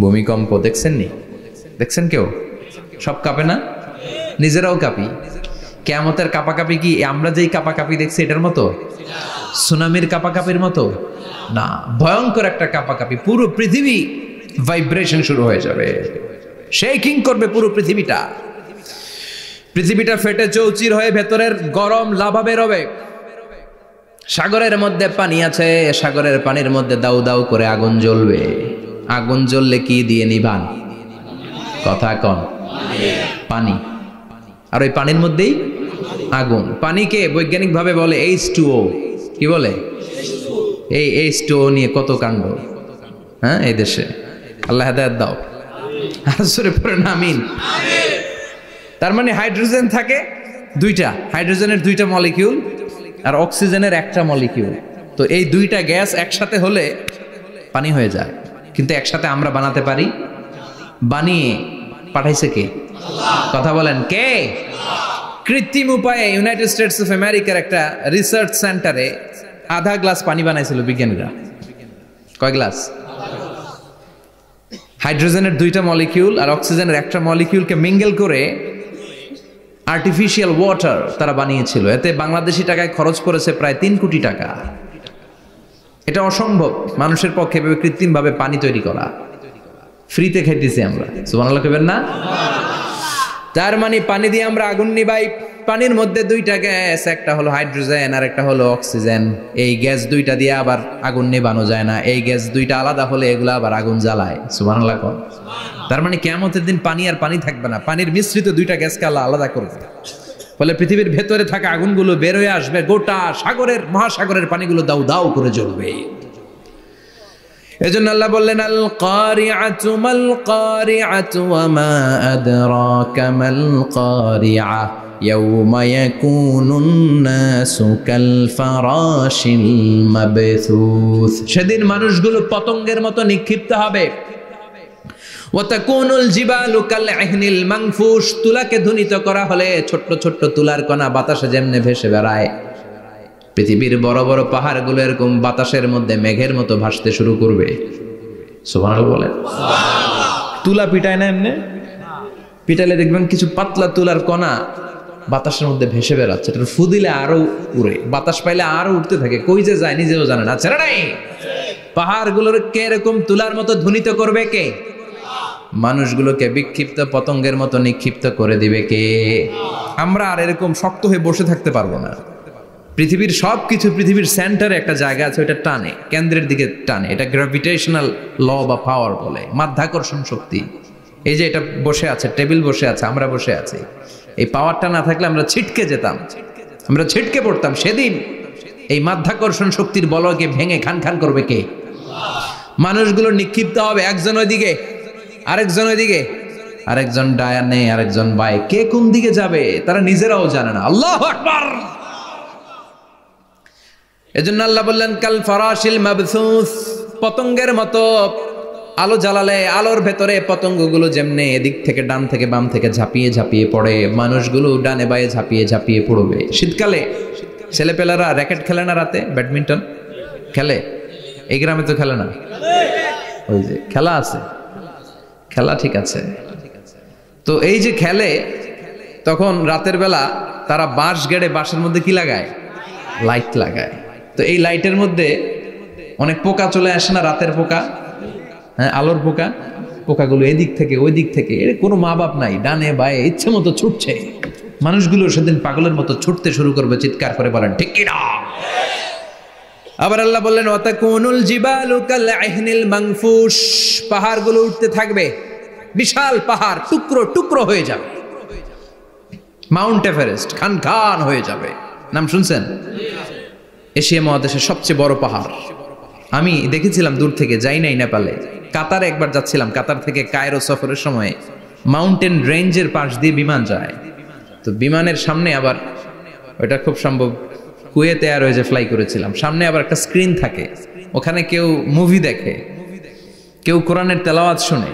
ভূমিকম্প দেখছেন নি? দেখছেন কেউ? সব কাঁপে না? নিজেরাও কাঁপি। কিয়ামতের কাঁপাকাঁপি কি আমরা যেই কাঁপাকাঁপি দেখছি এটার মতো? সুনামির কাঁপাকাঁপির মতো না, ভয়ঙ্কর একটা কাঁপাকাঁপি। পুরো পৃথিবী ভাইব্রেশন শুরু হয়ে যাবে, শেকিং করবে পুরো পৃথিবীটা। পৃথিবীটা ফেটে চৌচির হয়ে ভেতরের গরম লাভা বেরোবে। সাগরের মধ্যে পানি আছে, সাগরের পানির মধ্যে দাউ দাউ করে আগুন জ্বলবে। আগুন জ্বললে কি দিয়ে নিভান? কথা কন। পানি। আর ওই পানির মধ্যেই আগুন। পানিকে বৈজ্ঞানিক ভাবে বলে H2O। কি বলে? এই H2O নিয়ে কত কাণ্ড, হ্যাঁ, এই দেশে। আল্লাহ হেদায়েত দাও। আসরে পড়েন আমিন। তার মানে হাইড্রোজেন থাকে দুইটা, হাইড্রোজেনের 2টা মলিকিউল আর অক্সিজেনের 1টা মলিকিউল। তো এই 2টা গ্যাস একসাথে হলে পানি হয়ে যায়। কিন্তু একসাথে আমরা বানাতে পারি? বানিয়ে পাঠাইছে কে? কথা বলেন কে? কৃত্রিম উপায়ে ইউনাইটেড স্টেটস অফ আমেরিকার একটা রিসার্চ সেন্টারে আধা গ্লাস পানি বানাইছিল বিজ্ঞানীরা। কয় গ্লাস? হাইড্রোজেনের 2টা মলিকিউল আর অক্সিজেনের 1টা মলিকিউলকে মিঙ্গেল করে আর্টিফিশিয়াল ওয়াটার তারা বানিয়েছিল। এতে বাংলাদেশি টাকায় খরচ করেছে প্রায় 3 কোটি টাকা। এটা অসম্ভব মানুষের পক্ষে এভাবে কৃত্রিম ভাবে পানি তৈরি করা। ফ্রিতে খাইতেছি আমরা, সুবহানাল্লাহ কইবেন না? তার মানে পানি দিয়ে আমরা আগুন নিভাই। পানির মধ্যে 2টা গ্যাস, একটা হলো হাইড্রোজেন আর একটা হলো অক্সিজেন। এই গ্যাস 2টা দিয়ে আবার আগুন নেভানো যায় না। এই গ্যাস 2টা আলাদা হলে এগুলো আবার আগুন জ্বালায়। সুবহানাল্লাহ কোন। তার মানে কিয়ামতের দিন পানি আর পানি থাকবে না, পানির মিশ্রিত 2টা গ্যাসকে আল্লাহ আলাদা করবে। ফলে পৃথিবীর ভেতরে থাকা আগুনগুলো বের হয়ে আসবে, গোটা সাগরের মহাসাগরের পানিগুলো দাউ দাউ করে জ্বলবে। এজন্য আল্লাহ বললেন আল কারিআতু মাল কারিআতু ওয়া মা আদরাকা মাল কারিআ ইয়াউমা ইয়াকুনুন নাসু কাল ফারাশিল মাবথুস। সেদিন মানুষগুলো পতঙ্গের মতো নিক্ষিপ্ত হবে। ওয়া তাকুনুল জিবালু কাল ইহনিল মানফুশ। তুলাকে ধ্বনিত করা হলে ছোট্ট ছোট্ট তুলার কণা বাতাসে যেমনে ভেসে বেড়ায়, পৃথিবীর বড় বড় পাহাড়গুলো এরকম বাতাসের মধ্যে মেঘের মতো ভাসতে শুরু করবে। সুবহানাল্লাহ বলেন। তুলা পিটায় না এমনি? পিটাইলে দেখবেন কিছু পাতলা তুলার কণা বাতাসের মধ্যে ভেসে বেড়াচ্ছে। এটা ফু দিলে আরো উড়ে, বাতাস পাইলে আরো উঠতে থাকে, কই যে যায় নিজেও জানে না। ছেড়ে নাই। পাহাড়গুলোর কে এরকম তুলার মতো ধ্বনিত করবে কে? মানুষগুলোকে বিক্ষিপ্ত পতঙ্গের মতো নিক্ষিপ্ত করে দিবে কে? আমরা আর এরকম শক্ত হয়ে বসে থাকতে পারবো না। পৃথিবীর সবকিছু, পৃথিবীর সেন্টারে একটা জায়গা আছে, ওটা টানে, কেন্দ্রের দিকে টানে। এটা গ্র্যাভিটেশনাল ল বা পাওয়ার বলে, মাধ্যাকর্ষণ শক্তি। এই যে এটা বসে আছে, টেবিল বসে আছে, আমরা বসে আছি, এই পাওয়ারটা না থাকলে আমরা ছিটকে যেতাম, আমরা ছিটকে পড়তাম। সেদিন এই মাধ্যাকর্ষণ শক্তির বলকে ভেঙে খান খান করবে কে? মানুষগুলো নিক্ষিপ্ত হবে, একজন ওইদিকে, আরেকজন ওইদিকে, আরেকজন ডায়ানে, আরেকজন বাই। কে কোন দিকে যাবে তারা নিজেরাও জানে না। আল্লাহু আকবার। এজন্য আল্লাহ বললেন কাল ফারাশিল মাবসুস, পতঙ্গের মতো আলো জ্বালালে আলোর ভেতরে পতঙ্গগুলো যেমনে এদিক থেকে ডান থেকে বাম থেকে ঝাঁপিয়ে ঝাঁপিয়ে পড়ে, মানুষগুলো ডানে বায়ে ঝাঁপিয়ে ঝাঁপিয়ে পড়বে। শীতকালে ছেলেপেলারা র্যাকেট খেলে না, রাতে ব্যাডমিন্টন খেলে, এই গ্রামে তো খেলে না, ওই যে খেলা আছে, খেলা ঠিক আছে। তো এই যে খেলে, তখন রাতের বেলা তারা বাঁশ গেড়ে বাঁশের মধ্যে কি লাগায়, লাইট লাগায়। তো এই লাইটের মধ্যে অনেক পোকা চলে আসে না, রাতের পোকা, হ্যাঁ আলোর পোকা, পোকাগুলো এদিক থেকে ওই দিক থেকে, এর কোনো মা বাপ নাই, ডানে বায়ে ইচ্ছে মতো ছুটছে। মানুষগুলো সেদিন পাগলের মতো ছুটতে শুরু করবে, চিৎকার করে বলেন ঠিক কি না। আবার আল্লাহ বললেন ওয়াতাকুনুল জিবালু কালআহনিল মানফুশ, পাহাড়গুলো উঠতে থাকবে, বিশাল পাহাড় টুকরো টুকরো হয়ে যাবে। মাউন্ট এভারেস্ট খান খান হয়ে যাবে, নাম শুনছেন? এশিয়া মহাদেশের সবচেয়ে বড় পাহাড়। আমি দেখেছিলাম দূর থেকে, যাই নাই নেপালে, কাতারে একবার যাচ্ছিলাম, কাতার থেকে কায়রো সফরের সময় মাউন্টেন রেঞ্জের পাশ দিয়ে বিমান যায়। তো বিমানের সামনে আবার, ওইটা খুব সম্ভব কুয়েতে এয়ারওয়েজে ফ্লাই করেছিলাম, সামনে আবার একটা স্ক্রিন থাকে, ওখানে কেউ মুভি দেখে, কেউ কোরআনের তেলাওয়াত শুনে,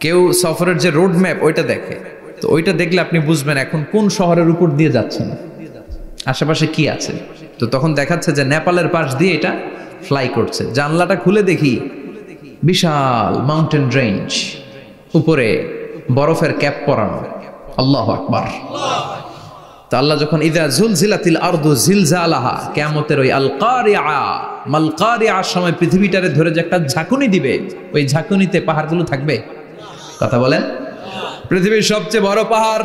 কেউ সফরের যে রোড ম্যাপ ওইটা দেখে। তো ওইটা দেখলে আপনি বুঝবেন এখন কোন শহরের উপর দিয়ে যাচ্ছেন, আশেপাশে কি আছে। তো তখন দেখাচ্ছে যে নেপালের পাশ দিয়ে এটা ফ্লাই করছে। জানলাটা খুলে দেখি বিশাল মাউন্টেন রেঞ্জ, উপরে বরফের ক্যাপ পরানো। আল্লাহু আকবার। তো আল্লাহ যখন ইযা যুলজিলাতিল আরদু জিলজালাহা, কিয়ামতের ওই আল কারিআ মাল কারিআর সময় পৃথিবীটারে ধরে যে একটা ঝাঁকুনি দিবে, ওই ঝাঁকুনিতে পাহাড়গুলো থাকবে। কথা বলেন, পৃথিবীর সবচেয়ে বড় পাহাড়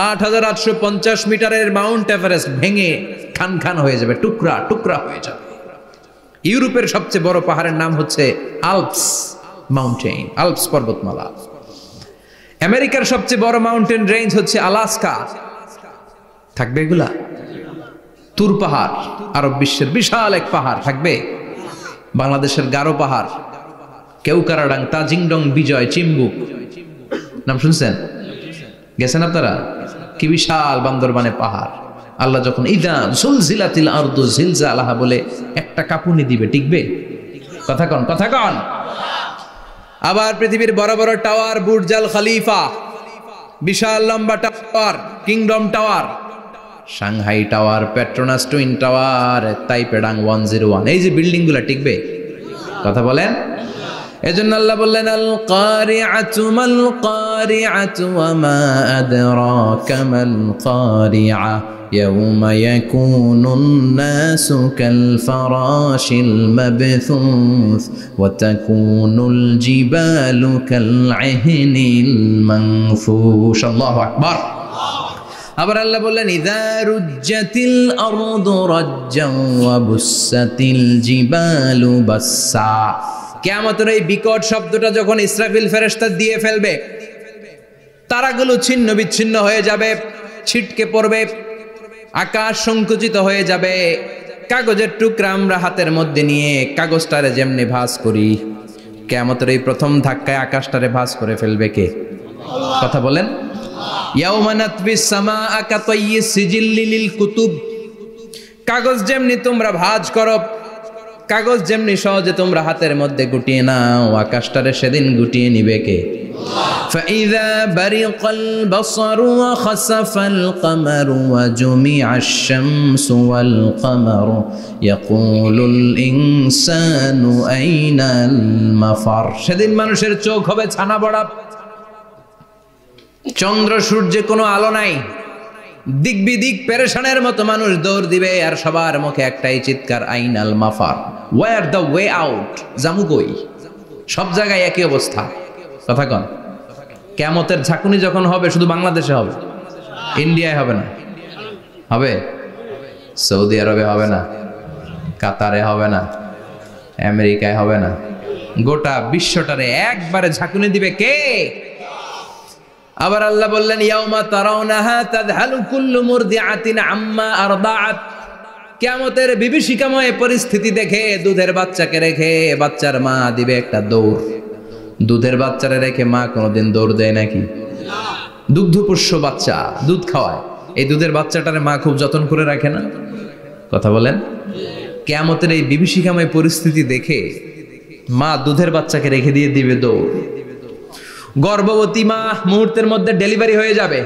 ৮৮৫০ মিটারের মাউন্ট এভারেস্ট ভেঙে খান খান হয়ে যাবে, টুকরা টুকরা হয়ে যাবে। ইউরোপের সবচেয়ে বড় পাহাড়ের নাম হচ্ছে আল্পস মাউন্টেন, আল্পস পর্বতমালা। আমেরিকার সবচেয়ে বড় মাউন্টেন রেঞ্জ হচ্ছে আলাস্কা, থাকবে এগুলা? তুর পাহাড় আরব বিশ্বের বিশাল এক পাহাড় থাকবে। বাংলাদেশের গারো পাহাড়, কেউকারাডাং, তাজিংডং, বিজয়, চিম্বুক, নাম শুনছেন? গেছেন আপনারা? কি বিশাল বান্দরবানে পাহাড়। আল্লাহ যখন ইদা জুলজিলাতিল আরদু জিলজালাহা বলে একটা কাঁপুনি দিবে, টিকবে? কথা কন, কথা কন। আবার পৃথিবীর বড় বড় টাওয়ার, বুর্জ আল খলিফা, বিশাল লম্বা tower, Kingdom tower, Shanghai tower, Petronas twin tower, Taipei 101, এই যে বিল্ডিং গুলা টিকবে? কথা বলেন। এজন্য আল্লাহ বললেন আল কারিআতু মাল কারিআতু ওয়া মা আদরাকা মাল কারিআ ইয়াউমা ইয়াকুনুন নাসু কাল ফারাশিল মাবথুস ওয়া তাকুনুল জিবালু কাল আহনিল মানফুশ। আল্লাহু আকবার। আবার আল্লাহ বললেন ইযা রুজ্জাতিল আরদু রাজ্জান ওয়া বুসাতিল জিবালু বাসসা। কিয়ামতের এই বিকট শব্দটা যখন ইসরাফিল ফেরেশতা দিয়ে ফেলবে, তারাগুলো ছিন্ন বিচ্ছিন্ন হয়ে যাবে, ছিটকে পড়বে, আকাশ সংকুচিত হয়ে যাবে। কাগজের টুকরা আমরা হাতের মধ্যে নিয়ে কাগজটারে যেমনি ভাঁজ করি, কিয়ামতের এই প্রথম ধাক্কায় আকাশটারে ভাঁজ করে ফেলবে কে? কথা বলেন। ইয়াউমা নাতবিস সামাআ কাতাইয়িস সিজিল্লি লিল কুতুব। কাগজ যেমনি তোমরা ভাঁজ করো, কাগজ যেমনি সহজে তোমরা হাতের মধ্যে গুটিয়ে নাও, আকাশটারে সেদিন গুটিয়ে নিবে কে? ফাইযা বারিকাল বাসারু ওয়া খাসাফাল কামারু ওয়া জুমিআশ শামসু ওয়াল কামারু ইয়াকুলুল ইনসানু আইনাল মাফার। সেদিন মানুষের চোখ হবে ছানা বড়া, চন্দ্র সূর্যে কোনো আলো নাই, দিক বিদিক পেরেশানের মতো মানুষ দৌড় দিবে, আর সবার মুখে একটাই চিৎকার, আইনাল মাফার, ওয়্যার দ্য ওয়ে আউট, জামু কই? সব জায়গায় একই অবস্থা। কথা কন। কিয়ামতের ঝাঁকুনি যখন হবে শুধু বাংলাদেশে হবে, ইন্ডিয়ায় হবে না, হবে সৌদি আরবে হবে না, কাতারে হবে না, আমেরিকায় হবে না, গোটা বিশ্বটারে একবারে ঝাঁকুনি দিবে কে? আবার আল্লাহ বললেন ইয়াউমা তারাউনাহা তাযহালু কুল্লু মুরদিআতিন আম্মা আরদাআত। কিয়ামতের বিভীষিকাময় পরিস্থিতি দেখে দুধের বাচ্চাকে রেখে বাচ্চার মা দিবে একটা দৌড়। দুধের বাচ্চারে রেখে মা কোনোদিন দৌড় দেয় নাকি? দুগ্ধপোষ্য বাচ্চা, দুধ খাওয়ায়, এই দুধের বাচ্চাটারে মা খুব যত্ন করে রাখে না? কথা বলেন। কিয়ামতের এই বিভীষিকাময় পরিস্থিতি দেখে মা দুধের বাচ্চাকে রেখে দিয়ে দিবে দৌড়। গর্ভবতী মা মুহূর্তের মধ্যে ডেলিভারি হয়ে যাবে।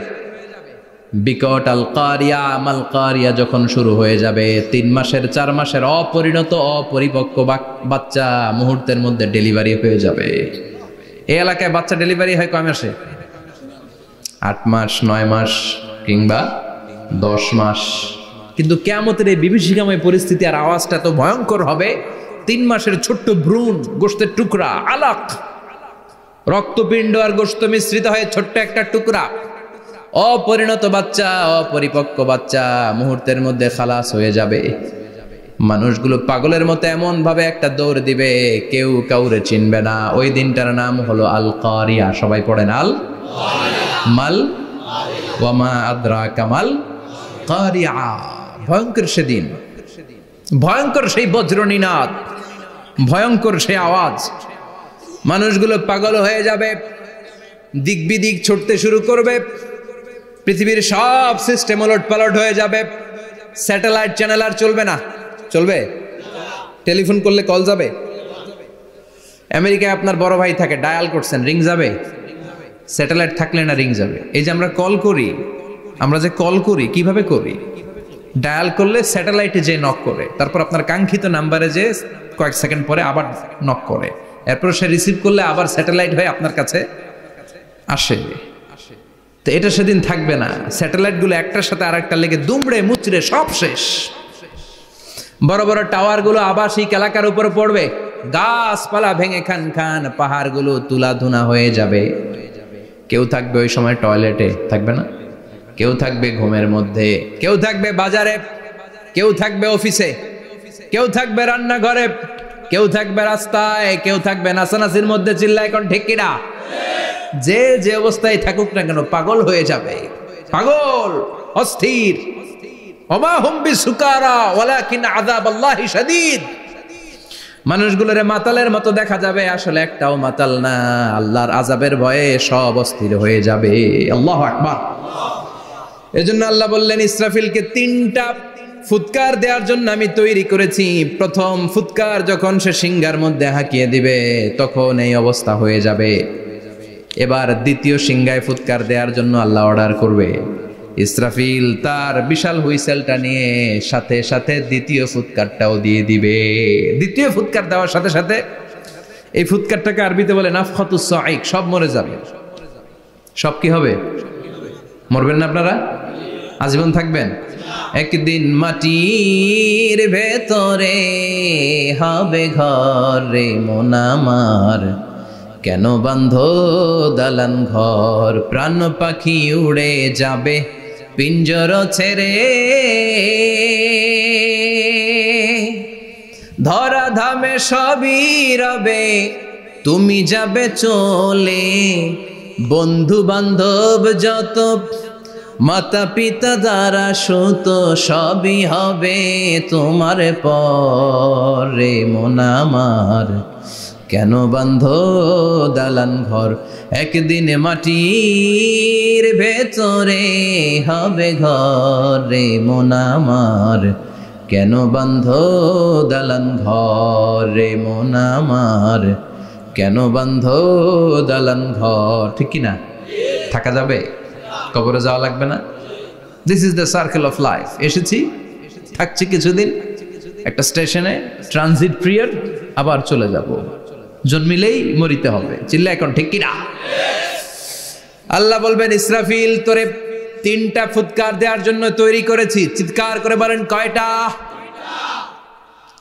বিকট আল কারিয়া মাল কারিয়া যখন শুরু হয়ে যাবে, 3 মাসের 4 মাসের অপরিণত অপরিপক্ক বাচ্চা মুহূর্তের মধ্যে ডেলিভারি হয়ে যাবে। এই এলাকায় বাচ্চা ডেলিভারি হয় কয় মাসে? 8 মাস, 9 মাস কিংবা 10 মাস। কিন্তু কিয়ামতের এই বিভীষিকাময় পরিস্থিতি আর আওয়াজটা তো ভয়ঙ্কর হবে। 3 মাসের ছোট্ট ভ্রূণ, গোশতের টুকরা, আলাক, রক্তপিণ্ড আর গোশত মিশ্রিত হয়ে ছোট্ট একটা টুকরা, অপরিণত বাচ্চা, অপরিপক্ক বাচ্চা মুহূর্তের মধ্যে খালাস হয়ে যাবে। মানুষগুলো পাগলের মতো এমন ভাবে একটা দৌড় দিবে, কেউ কাউরে চিনবে না। ওই দিনটার নাম হলো আল কারিয়া। সবাই পড়েন আল মাল ওয়ামা আদরাকা মাল কারিয়া। ভয়ঙ্কর সেদিন, ভয়ঙ্কর সেই বজ্রনিনাদ, ভয়ঙ্কর সেই আওয়াজ। মানুষগুলো পাগল হয়ে যাবে, দিক বিদিক ছুটতে শুরু করবে। পৃথিবীর সব সিস্টেম ওলট পালট হয়ে যাবে। স্যাটেলাইট চ্যানেল আর চলবে না। চলবে? টেলিফোন করলে কল যাবে? আমেরিকায় আপনার বড় ভাই থাকে, ডায়াল করছেন, রিং যাবে? স্যাটেলাইট থাকলে না রিং যাবে? এই যে আমরা কল করি, আমরা যে কল করি কিভাবে করি? ডায়াল করলে স্যাটেলাইটে যে নক করে, তারপর আপনার কাঙ্ক্ষিত নাম্বারে যে কয়েক সেকেন্ড পরে আবার নক করে, এরপর সে রিসিভ করলে আবার স্যাটেলাইট হয়ে আপনার কাছে আসে। তো এটা সেদিন থাকবে না। স্যাটেলাইট গুলো একটার সাথে আরেকটা লেগে দুমড়ে মুচড়ে সব শেষ। বড় বড় টাওয়ার গুলো আবাসিক এলাকার উপরে পড়বে, গাছপালা ভেঙে খান খান, পাহাড় গুলো তুলা ধুনা হয়ে যাবে। কেউ থাকবে ওই সময় টয়লেটে, থাকবে না? কেউ থাকবে ঘুমের মধ্যে, কেউ থাকবে বাজারে, কেউ থাকবে অফিসে, কেউ থাকবে রান্নাঘরে, কেউ থাকবে রাস্তায়, কেউ থাকবে নাচানাচির মধ্যে। চিল্লায় কোন ঠিক কিনা? যে যে অবস্থায় থাকুক না কেন পাগল হয়ে যাবে, পাগল, অস্থির। ওমা হুম বিসুকারা ওয়ালাকিন আযাবাল্লাহি শাদীদ। মানুষগুলোরে মাতালের মতো দেখা যাবে, আসলে একটাও মাতাল না। আল্লাহর আযাবের ভয়ে সব অস্থির হয়ে যাবে। আল্লাহু আকবার। এজন্য আল্লাহ বললেন, ইসরাফিলকে 3টা ফুৎকার দেওয়ার জন্য আমি তৈরি করেছি। প্রথম ফুৎকার যখন সে সিংহার মধ্যে হাঁকিয়ে দিবে, তখন এই অবস্থা হয়ে যাবে। এবার দ্বিতীয় সিংহায় ফুৎকার দেওয়ার জন্য আল্লাহ অর্ডার করবে। ইসরাফিল তার বিশাল হুইসেলটা নিয়ে সাথে সাথে দ্বিতীয় ফুৎকারটাও দিয়ে দিবে। দ্বিতীয় ফুৎকার দেওয়ার সাথে সাথে, এই ফুৎকারটাকে আরবিতে বলে নাফখাতুস সাঈক, সব মরে যাবে। সব কি হবে? মরবেন না আপনারা? আজীবন থাকবেন? একদিন মাটির ভেতরে হবে ঘর রে মন আমার, কেন বান্ধ দালান ঘর, প্রাণ পাখি উড়ে যাবে পিঞ্জর ছেড়ে, ধরা ধামে সবই রবে তুমি যাবে চলে, বন্ধু বান্ধব যত মাতা পিতা দ্বারা সুত সবই হবে তোমার পরে মন আমার, কেন বান্ধ দালান ঘর, একদিন মাটির ভেতরে হবে ঘর রে মন আমার, কেন বান্ধ দালান ঘর রে মন আমার, কেন বান্ধ দালান ঘর। ঠিক কিনা? থাকা যাবে? কবরে যাওয়া লাগবে না? This is the circle of life. এসেছি, থাকছি কিছুদিন একটা স্টেশনে, ট্রানজিট পিরিয়ড, আবার চলে যাব। জন্মিলেই মরিতে হবে। চিল্লা এখন ঠিক কিনা? আল্লাহ বলবেন, ইসরাফিল তোরে 3টা ফুৎকার দেওয়ার জন্য তৈরি করেছি। চিৎকার করে বলেন, কয়টা?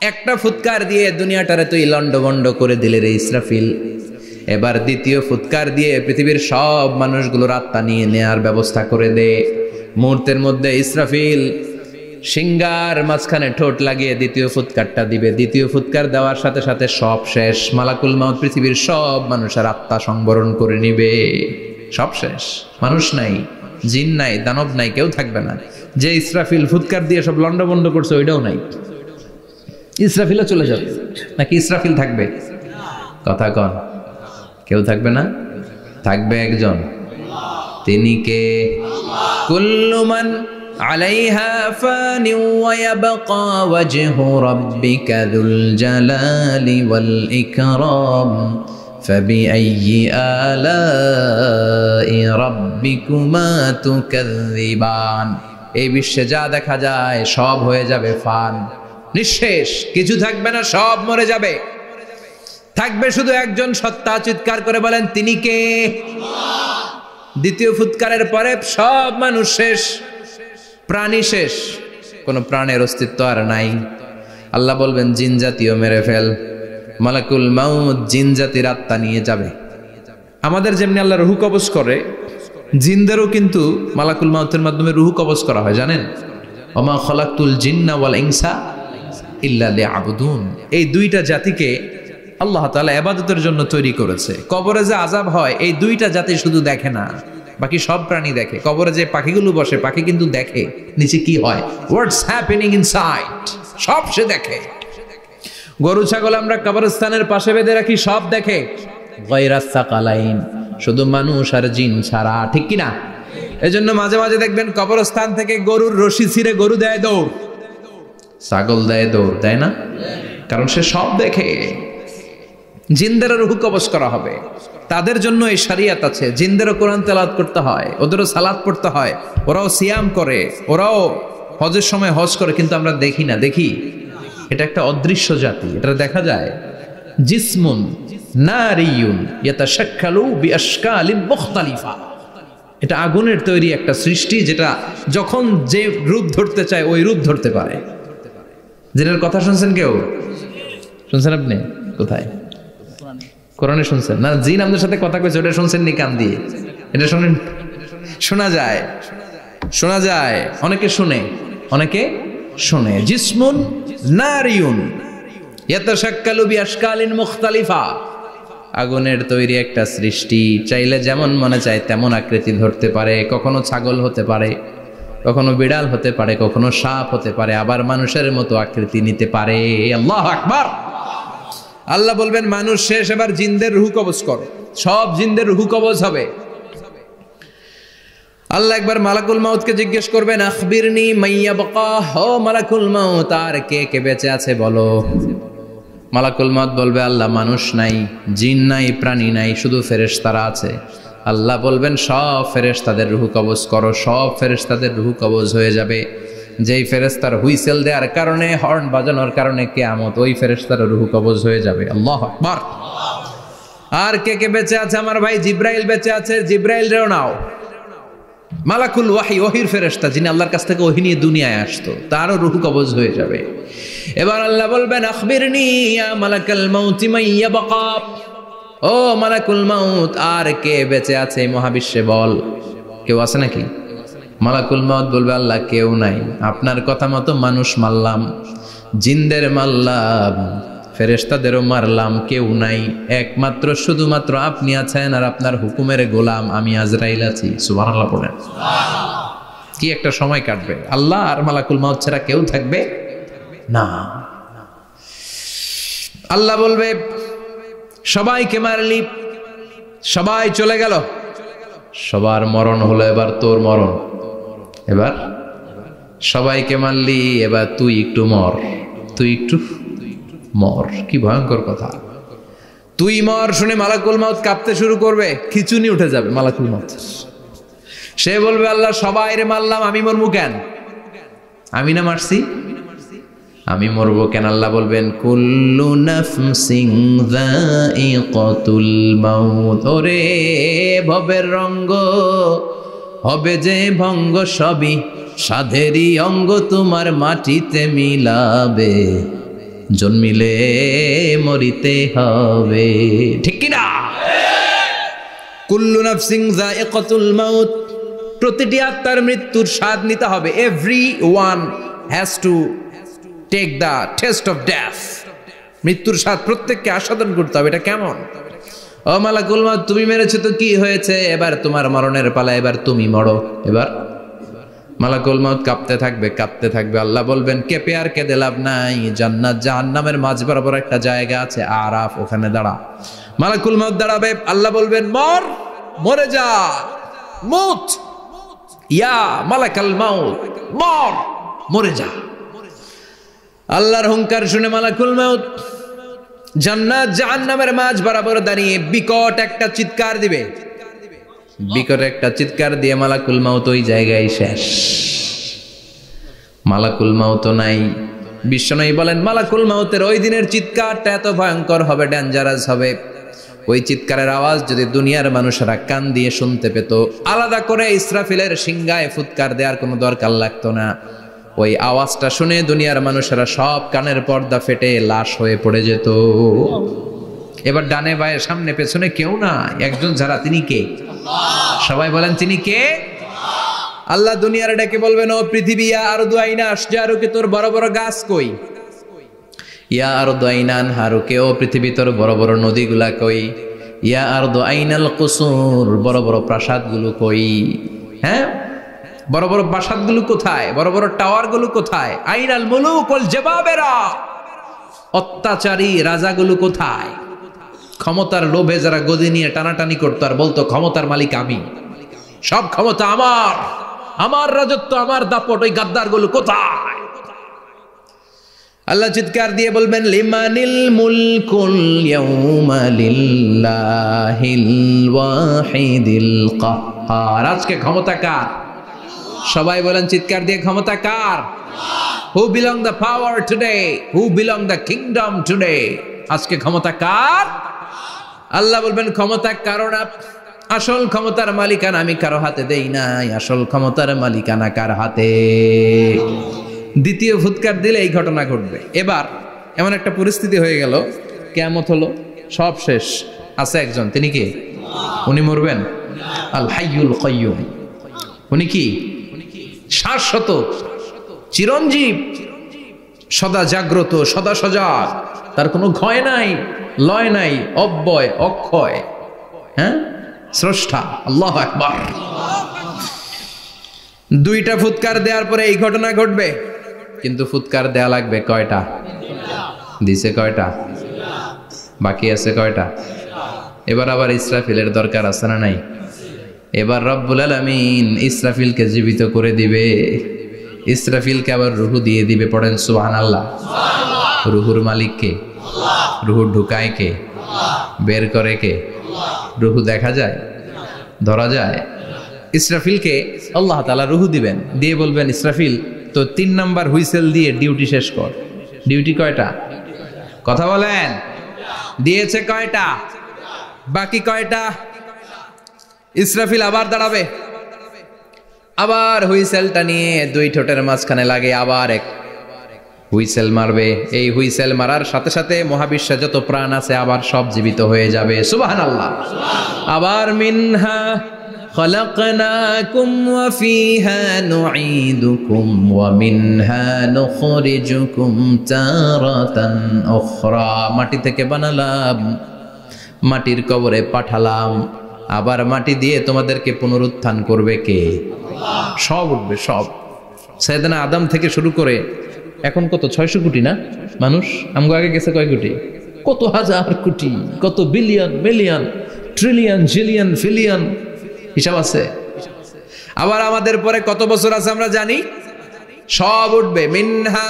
একটা ফুৎকার দিয়ে দুনিয়াটারে তুই লন্ডভন্ড করে দিলে রে ইসরাফিল। এবার দ্বিতীয় ফুৎকার দিয়ে পৃথিবীর সব মানুষগুলোর আত্মা নিয়ে নেয়ার ব্যবস্থা করে দে। মুহূর্তের মধ্যে ইসরাফিল সিংহার মাঝখানে ঠোঁট লাগিয়ে দ্বিতীয় ফুৎকারটা দিবে। দ্বিতীয় ফুৎকার দেওয়ার সাথে সাথে সব শেষ। মালাকুল মাউত পৃথিবীর সব মানুষের আত্মা সংবরণ করে নিবে। সব শেষ, মানুষ নাই, জিন নাই, দানব নাই, কেউ থাকবে না। যে ইসরাফিল ফুৎকার দিয়ে সব লন্ডভন্ড করছে ওইটাও নাই। ইসরাফিলও চলে যাবে, নাকি ইসরাফিল থাকবে? কথা কন, কেউ থাকবে না? থাকবে একজন। তিনি কে? কুল্লু মান আলাইহা ফানি ওয়া ইয়াবকা ওয়াজহু রাব্বিকা যুল জালালি ওয়াল ইকরাম ফাবিআইয়ি আলাই রাব্বিকুমা তুকাযযিবান। এই বিশ্বে যা দেখা যায় সব হয়ে যাবে ফান, নিঃশেষ, কিছু থাকবে না, সব মরে যাবে। থাকবে শুধু একজন সত্তা, চিৎকার করে বলেন তিনি কে? দ্বিতীয় ফুৎকারের পরে সব মানুষ শেষ, প্রাণী শেষ, কোনো প্রাণের অস্তিত্ব আর নাই। আল্লাহ বলবেন জিন জাতিও মেরে ফেল। মালাকুল মাউত জিন জাতির আত্মা নিয়ে যাবে। আমাদের যেমনি আল্লাহ রুহু কবজ করে, জিনদেরও কিন্তু মালাকুল মাউতের মাধ্যমে রুহু কবজ করা হয়, জানেন? ওমা খলাকতুল জিন্না ওয়াল ইনসা ইল্লা লিয়াবুদুন। এই দুইটা জাতিকে আল্লাহ তাআলা ইবাদতের জন্য তৈরি করেছে। কবরে যে আযাব হয় এই দুইটা জাতি শুধু দেখে না, বাকি সব প্রাণী দেখে। কবরে যে পাখিগুলো বসে, পাখি কিন্তু দেখে নিচে কি হয়, হোয়াটস হ্যাপেনিং ইনসাইড, সব সে দেখে। গরু ছাগল আমরা কবরস্থানের পাশে বেঁধে রাখি, সব দেখে। গায়রাস সাকালাইন, শুধু মানুষ আর জিন ছাড়া, ঠিক কি না? এজন্য মাঝে মাঝে দেখবেন কবরস্থান থেকে গরুর রশি ছিঁড়ে গরু দেয় দৌড়, ছাগল দেয় দৌড়, দেয় না? কারণ সে সব দেখে। জিনদেরও রূহ কবজ করা হবে, তাদের জন্য এই শরিয়ত আছে। জিনদেরও কোরআন তেলাওয়াত করতে হয়, ওদেরও সালাত পড়তে হয়, ওরাও সিয়াম করে, ওরাও হজের সময় হজ করে, কিন্তু আমরা দেখি না। দেখি, এটা একটা অদৃশ্য জাতি, এটা দেখা যায়। জিসমুন নারিয়ুন ইয়াতাশাক্কালু বিআশকালিন মুখতালিফা, এটা আগুনের তৈরি একটা সৃষ্টি, যেটা যখন যে রূপ ধরতে চায় ওই রূপ ধরতে পারে। জিনের কথা শুনছেন কেউ? শুনছেন আপনি? কোথায়? কোরআনে শুনছেন না? জিন আমাদের সাথে কথা কইছে, ওটা শুনছেন নি কান দিয়ে? এটা শুনেন, শোনা যায়, শোনা যায়, অনেকে শুনে, অনেকে শুনে। জিসমুন নারিয়ুন ইয়াতাশাক্কালু বিআশকালিন মুখতালিফা, আগুনের তৈরি একটা সৃষ্টি, চাইলে যেমন মনে চায় তেমন আকৃতি ধরতে পারে। কখনো ছাগল হতে পারে, কখনো বিড়াল হতে পারে, কখনো সাপ হতে পারে, আবার মানুষের মতো আকৃতি নিতে পারে। আল্লাহু আকবার। আল্লাহ বলবেন মানুষ শেষ, এবার জিনদের রূহ কবজ করো। সব জিনদের রূহ কবজ হবে। আল্লাহ একবার মালাকুল মাউতকে জিজ্ঞেস করবেন, আখবিরনি মাইয়াবকা, ও মালাকুল মাউত, আর কে কে বেঁচে আছে বলো। মালাকুল মাউত বলবে, আল্লাহ মানুষ নাই, জিন নাই, প্রাণী নাই, শুধু ফেরেশতারা আছে। আল্লাহ বলবেন সব ফেরেশতাদের রূহ কবজ করো। সব ফেরেশতাদের রূহ কবজ হয়ে যাবে। যেই ফেরেশতার হুইসেল দেওয়ার কারণে, হর্ন বাজানোর কারণে কিয়ামত, ওই ফেরেশতার রূহ কবজ হয়ে যাবে। আল্লাহু আকবার। আর কে কে বেঁচে আছে? আমার ভাই জিব্রাইল বেঁচে আছে, জিব্রাইল রেও নাও। মালাকুল ওয়াহি, ওহির ফেরেশতা, যিনি আল্লাহর কাছ থেকে ওহী নিয়ে দুনিয়ায় আসতো, তারও রূহ কবজ হয়ে যাবে। এবার আল্লাহ বলবেন, আখবিরনি ইয়া মালাকাল মাউতি মাইয়াবকা, ও মালাকুল মাউত, আর কে বেঁচে আছে এই মহাবিশ্বে বল। কেউ আছে নাকি? মালাকুল মাউত বলবে, আল্লাহ কেউ নাই। আপনার কথা মতো মানুষ মারলাম, জিনদের মারলাম, ফেরেশতাদেরও মারলাম, কেউ নাই, একমাত্র শুধুমাত্র আপনি আছেন, আর আপনার হুকুমের গোলাম আমি আজরাইল আছি। সুবহানাল্লাহ পড়েন। কি একটা সময় কাটবে! আল্লাহ আর মালাকুল মাউত ছাড়া কেউ থাকবে না। আল্লাহ বলবে, সবাইকে মারলি, সবাই চলে গেল, সবার মরণ হলো, এবার তোর মরণ। এবার সবাইকে মারলি, এবার তুই একটু মর, তুই একটু মর। কি ভয়ঙ্কর কথা! তুই মর শুনে মালাকুল মাউত কাঁপতে শুরু করবে, খিচুনি উঠে যাবে মালাকুল মাউত। সে বলবে, আল্লাহ সবাই রে মারলাম, আমি মরবো কেন? আমি না মারছি, আমি মরবো কেন? আল্লাহ বলবেন, কুল্লু নাফসিন যায়িকাতুল মাউত, ওরে ভবের রঙ্গ, হবে যে ভঙ্গ, সবই সাধেরই অঙ্গ, তোমার মাটিতে মিলাবে, জন্মিলে মরিতে হবে। ঠিক কি না? কুল্লু নাফসিন যায়িকাতুল মাউত, প্রতিটি আত্মার মৃত্যুর স্বাদ নিতে হবে। Everyone has to take the taste of death. মৃত্যুর স্বাদ প্রত্যেককে আস্বাদন করতে হবে। এটা কেমন? ও মালাকুল মাউত, তুমি মেরেছো তো কি হয়েছে, এবার তোমার মরণের পালা, এবার তুমি মরো। এবার মালাকুল মাউত কাঁপতে থাকবে, কাঁপতে থাকবে। আল্লাহ বলবেন, কেঁপে আর কেঁদে লাভ নাই, জান্নাত জাহান্নামের মাঝ বরাবর একটা জায়গা আছে, আরাফ, ওখানে দাঁড়া। মালাকুল মাউত দাঁড়াবে, আল্লাহ বলবেন, মর, মরে যা, মুত। ইয়া মালাকাল মাউত, মর, মরে যা। আল্লাহর হুঙ্কার শুনে মালাকুল মাউত জান্নাত জাহান্নামের মাঝ বরাবর দাঁড়িয়ে বিকট একটা চিৎকার দিবে। বিকট একটা চিৎকার দিয়ে মালাকুল মাউত ওই জায়গায় শেষ। মালাকুল মাউত নাই। বিশ্বনবী বলেন মালাকুল মাউতের ওই দিনের চিৎকারটা এত ভয়ঙ্কর হবে, ডেঞ্জারাস হবে। ওই চিৎকারের আওয়াজ যদি দুনিয়ার মানুষেরা কান দিয়ে শুনতে পেত, আলাদা করে ইসরাফিলের সিংহায় ফুৎকার দেওয়ার কোনো দরকার লাগতো না। ওই আওয়াজটা শুনে দুনিয়ার মানুষেরা সব কানের পর্দা ফেটে লাশ হয়ে পড়ে যেত। এবার ডানে বায়ে সামনে পেছনে কেউ না, একজন যারা, তিনি কে? সবাই বলেন তিনি কে? আল্লাহ দুনিয়ার ডেকে বলবেন, ও পৃথিবী, ইয়া আরদু আইনা আশজারুকে, তোর বড় বড় গাছ কই? ইয়া আরদু আইনান হারুকে, ও পৃথিবী তোর বড় বড় নদীগুলা কই? ইয়া আরদু আইনাল কুসুর, বড় বড় প্রাসাদগুলো কই? হ্যাঁ, বড় বড় প্রাসাদগুলো কোথায়? বড় বড় টাওয়ারগুলো কোথায়? আইনাল মুলুক ওয়াল জাবাবেরা, অত্যাচারী রাজাগুলো কোথায়? ক্ষমতার লোভে যারা গদি নিয়ে টানাটানি করতো আর বলতো ক্ষমতার মালিক আমি, সব ক্ষমতা আমার, আমার রাজত্ব, আমার দাপট, ওই গাদ্দারগুলো কোথায়? আল্লাহ চিৎকার দিয়ে বলবেন, লিমানিল মুলকুল ইয়াউমা লিল্লাহিল ওয়াহিদিল কাহ্হার, আজকে ক্ষমতা কার? সবাই বলেন চিৎকার দিয়ে, ক্ষমতা কার? Who belong the power today? Who belong the kingdom today? আজকে ক্ষমতা কার? আল্লাহ বলবেন ক্ষমতা কারো না, আসল ক্ষমতার মালিকানা আমি কারো হাতে দেই নাই, আসল ক্ষমতার মালিকানা কার হাতে? দ্বিতীয় ফুৎকার দিলে এই ঘটনা ঘটবে। এবার এমন একটা পরিস্থিতি হয়ে গেল, কিয়ামত হলো, সব শেষ, আছে একজন, তিনি কে? উনি মরবেন? আল হাইয়ুল কাইয়ুম। উনি কি? শাশ্বত, চিরঞ্জীব, সদা জাগ্রত, সদা সজাগ, তার কোনো ক্ষয় নাই, লয় নাই, অব্যয়, অক্ষয়, হ্যাঁ, স্রষ্টা। আল্লাহু আকবার। দুইটা ফুৎকার দেওয়ার পরে এই ঘটনা ঘটবে, কিন্তু ফুৎকার দেয়া লাগবে কয়টা? দিছে কয়টা? বাকি আছে কয়টা? এবার আবার ইসরাফিলের দরকার আছে না নাই? এবার রব্বুল আলামিন ইসরাফিলকে জীবিত করে দিবে, ইসরাফিলকে আবার রুহু দিয়ে দিবে। পড়েন সুবহানাল্লাহ। রুহুর মালিক কে? রুহু ঢুকায় কে? বের করে কে? রুহু দেখা যায়, ধরা যায়? ইসরাফিলকে আল্লাহ তাআলা রুহু দিবেন, দিয়ে বলবেন ইসরাফিল তো 3 নাম্বার হুইসেল দিয়ে ডিউটি শেষ কর। ডিউটি কয়টা? কথা বলেন। দিয়েছে কয়টা? বাকি কয়টা? ইসরাফিল আবার দাঁড়াবে, আবার হুইসেলটা নিয়ে দুই ঠোঁটের মাঝখানে লাগে আবার এক হুইসেল মারবে। এই হুইসেল মারার সাথে সাথে মহাবিশ্বে যত প্রাণ আছে আবার সব জীবিত হয়ে যাবে। সুবহানাল্লাহ। আবার মিনহা খলাকনাকুম ওয়া ফিহা নুঈদুকুম ওয়া মিনহা নুখরিজুকুম তারাতান উখরা, মাটি থেকে বানালাম, মাটির কবরে পাঠালাম, আবার মাটি দিয়ে তোমাদেরকে পুনরুত্থান করবে কে? সব উঠবে, সব। সাইয়েদনা আদম থেকে শুরু করে এখন কত 600 কোটি না মানুষ? আমগো আগে গেছে কয় কোটি? কত হাজার কোটি, কত billion, million, trillion, zillion, pillion, হিসাব আছে। আবার আমাদের পরে কত বছর আছে আমরা জানি? সব উঠবে। মিনহা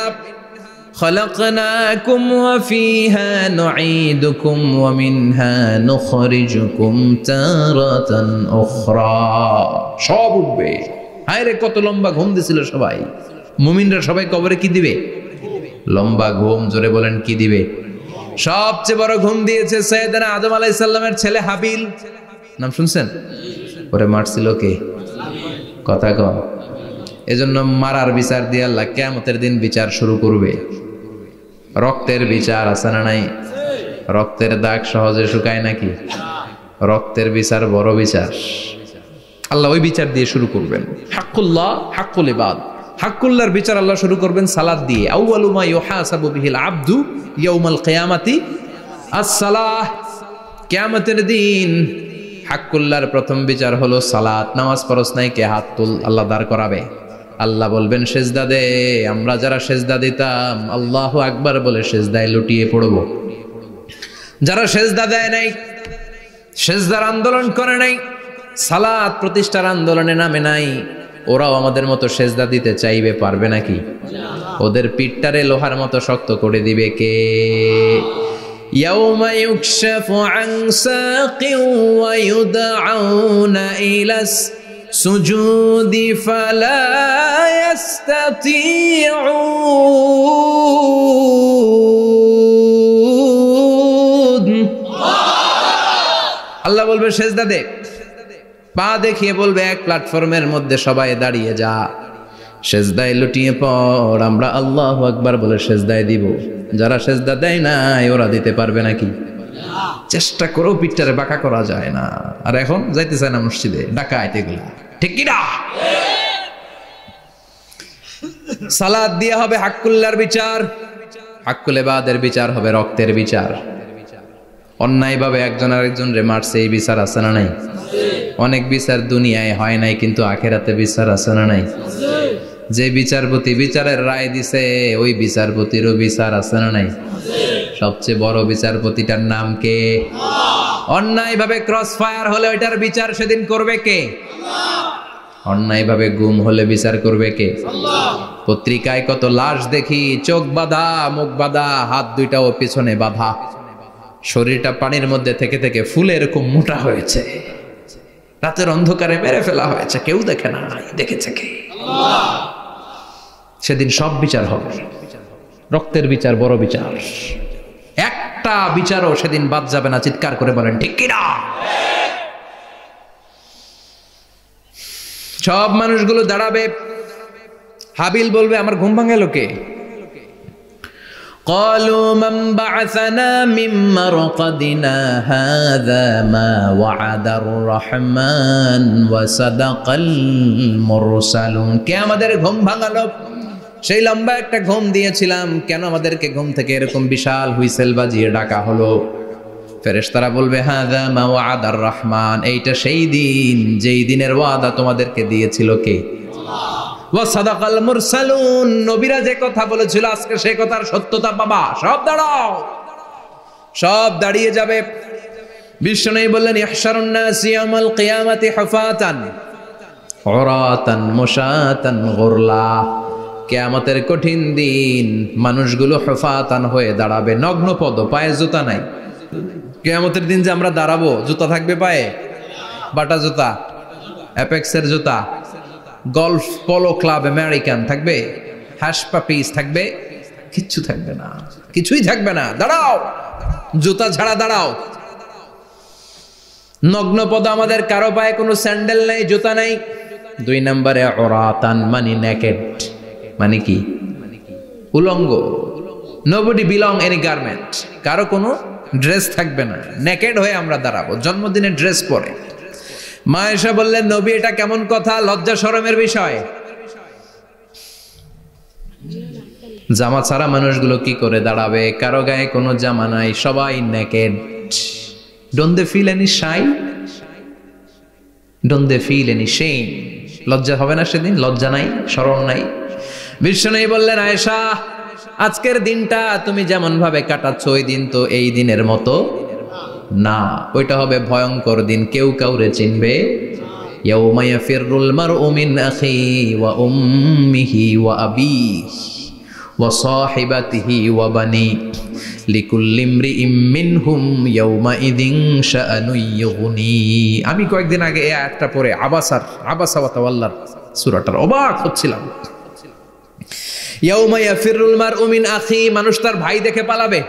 খলাকনাকুম ওয়া ফিহা নুঈদুকুম ওয়া মিনহা নুখরিজুকুম তারাতান উখরা, সব উঠবে। হায় রে, কত লম্বা ঘুম দিছিল সবাই। মুমিনরা সবাই কবরে কি দিবে? লম্বা ঘুম। জোরে বলেন কি দিবে? সবচেয়ে বড় ঘুম দিয়েছে সাইয়েদনা আদম আলাইহিস সালামের ছেলে হাবিল। নাম শুনছেন? ওরে মারছিল কে? কথা কন। এজন্য মারার বিচার দিয়ে আল্লাহ কিয়ামতের দিন বিচার শুরু করবে। রক্তের বিচার আছে না নাই? রক্তের দাগ সহজে শুকায় নাকি? রক্তের বিচার বড় বিচার। আল্লাহ ওই বিচার দিয়ে শুরু করবেন। হাক্কুল্লাহ, হাক্কুল ইবাদ। হাক্কুল্লাহর বিচার আল্লাহ শুরু করবেন সালাত দিয়ে। আউয়ালু মা ইউহাসাবু বিহিল আবদু ইয়াউমাল কিয়ামাতি আস-সালাহ। কিয়ামতের দিন হাক্কুল্লাহর প্রথম বিচার হলো সালাত। নামাজ পড়স নাই, কে হাত তুল, আল্লাহ দাঁড় করাবে। আল্লাহ বলবেন সেজদা দে। আমরা যারা সেজদা দিতাম আল্লাহু আকবার বলে সেজদায় লুটিয়ে পড়ব। যারা সেজদা দেয় নাই, সেজদার আন্দোলন করে নাই, সালাত প্রতিষ্ঠার আন্দোলনে নামে নাই, ওরাও আমাদের মতো সেজদা দিতে চাইবে, পারবে নাকি? ওদের পিঠটারে লোহার মতো শক্ত করে দিবে কে? ইয়াউমা ইউকশাফু আন সাকিন ওয়া ইউদআউনা ইলাস সুজুদি ফালা ইয়াস্তাতিউন। আল্লাহ বলবে সেজদা দে, পা দেখিয়ে বলবে এক প্ল্যাটফর্মের মধ্যে সবাই দাঁড়িয়ে যা, সেজদায় লুটিয়ে পড়। আমরা আল্লাহু আকবার বলে সেজদায় দিব। যারা সেজদা দেয় নাই ওরা দিতে পারবে নাকি? চেষ্টা করেও পিঠটারে বাঁকা করা যায় না। আর এখন যাইতে চায় না মসজিদে, ডাকাইতে এগুলা, ঠিক কি না? সালাত দিয়ে হবে হাক্কুল্লার বিচার, হাক্কুল ইবাদের বিচার হবে রক্তের বিচার। অন্যায়ভাবে একজন আরেকজন রে মারছে, এই বিচার আছে না নাই? অনেক বিচার দুনিয়ায় হয় নাই, কিন্তু আখেরাতে বিচার আছে না নাই? যে বিচারপতি বিচারের রায় দিছে ওই বিচারপতিরও বিচার আছে না নাই? সবচেয়ে বড় বিচারপতিটার নাম কে? অন্যায়ভাবে ক্রস ফায়ার হলে ওইটার বিচার সেদিন করবে কে? অন্যায়ভাবে গুম হলে বিচার করবে কে? পত্রিকায় কত লাশ দেখি, চোখ বাঁধা, মুখ বাঁধা, হাত দুইটাও পিছনে বাঁধা, শরীরটা পানির মধ্যে থেকে থেকে ফুলে এরকম মোটা হয়েছে, রাতের অন্ধকারে মেরে ফেলা হয়েছে, কেউ দেখে না, দেখেছে কে? সেদিন সব বিচার হবে, রক্তের বিচার, বড় বিচার। একটা বিচারও সেদিন বাদ যাবে না, চিৎকার করে বলেন ঠিক কিনা? সব মানুষগুলো দাঁড়াবে। হাবিল বলবে আমার ঘুম ভাঙালো কে? قالوا من بعثنا من مرقدنا هذا ما وعد الرحمن وصدق المرسلون। কে আমাদের ঘুম ভাঙালো? সেই লম্বা একটা ঘুম দিয়েছিলাম, কেন আমাদেরকে ঘুম থেকে এরকম বিশাল হুইসেল বাজিয়ে ডাকা হলো? ফেরেশতারা বলবে হাযা মা ওয়াদার রহমান, এইটা সেই দিন যেই দিনের ওয়াদা তোমাদেরকে দিয়েছিল কে? ওয়া সাদাকাল মুরসালুন, নবীরা যে কথা বলেছিল আজকে সেই কথার সত্যতা পাবা। সব দাঁড়াও, সব দাঁড়িয়ে যাবে। বিশ্বনবী বললেন ইহশারুন নাস ইয়াউমাল কিয়ামাতি হুফাতান উরাতান মুশাতান গুরলা। কিয়ামতের কঠিন দিন মানুষগুলো হুফাতান হয়ে দাঁড়াবে, নগ্ন পদ, পায়ে জুতা নাই। কিয়ামতের দিন যে আমরা দাঁড়াবো, জুতা থাকবে পায়ে? বাটা জুতা, অ্যাপেক্সের জুতা, গলফ পোলো ক্লাব আমেরিকান থাকবে, হ্যাশ পাপিস থাকবে? কিচ্ছু থাকবে না, কিছুই থাকবে না। দাঁড়াও, জুতা ছাড়া দাঁড়াও। নগ্ন পদ, আমাদের কারো পায়ে কোনো স্যান্ডেল নেই, জুতা নেই। 2 নম্বরে উরাতান মানে নেকেড, মানে কি? উলঙ্গ। নোবডি বিলং এনি গার্মেন্ট, কারো কোনো ড্রেস থাকবে না, নেকেড হয়ে আমরা দাঁড়াবো। জন্মদিনে ড্রেস পরে। মা আয়েশা বললেন নবী এটা কেমন কথা, লজ্জা শরমের বিষয়। জামা ছাড়া মানুষগুলো কি করে দাঁড়াবে? কারো গায়ে কোনো জামা নাই, সবাই naked. Don't they feel any shy? Don't they feel any shame? লজ্জা হবে না সেদিন? লজ্জা নাই, শরম নাই। বিশ্বনবী বললেন আয়েশা আজকের দিনটা তুমি যেমন ভাবে কাটাচ্ছ ওই দিন তো এই দিনের মতো না, ওইটা হবে ভয়ঙ্কর দিন, কেউ কাউরে চিনবে। ইয়াউমা ইয়াফিরুল মারউ মিন আখিহি ওয়া উম্মিহি ওয়া আবিহি ওয়া সাহিবাতিহি ওয়া বানি লিকুল্লি ইমরিইম মিনহুম ইয়াউমা ইযিন শাআনুন ইউগনি। আমি কয়েকদিন আগে এই আয়াতটা পড়ে আবাসা ওয়া তাওয়াল্লার সূরাটার অবাক হচ্ছিলাম। ইয়াউমা ইয়াফিরুল মারউ মিন আখি, মানুষ তার ভাই দেখে পালাবে।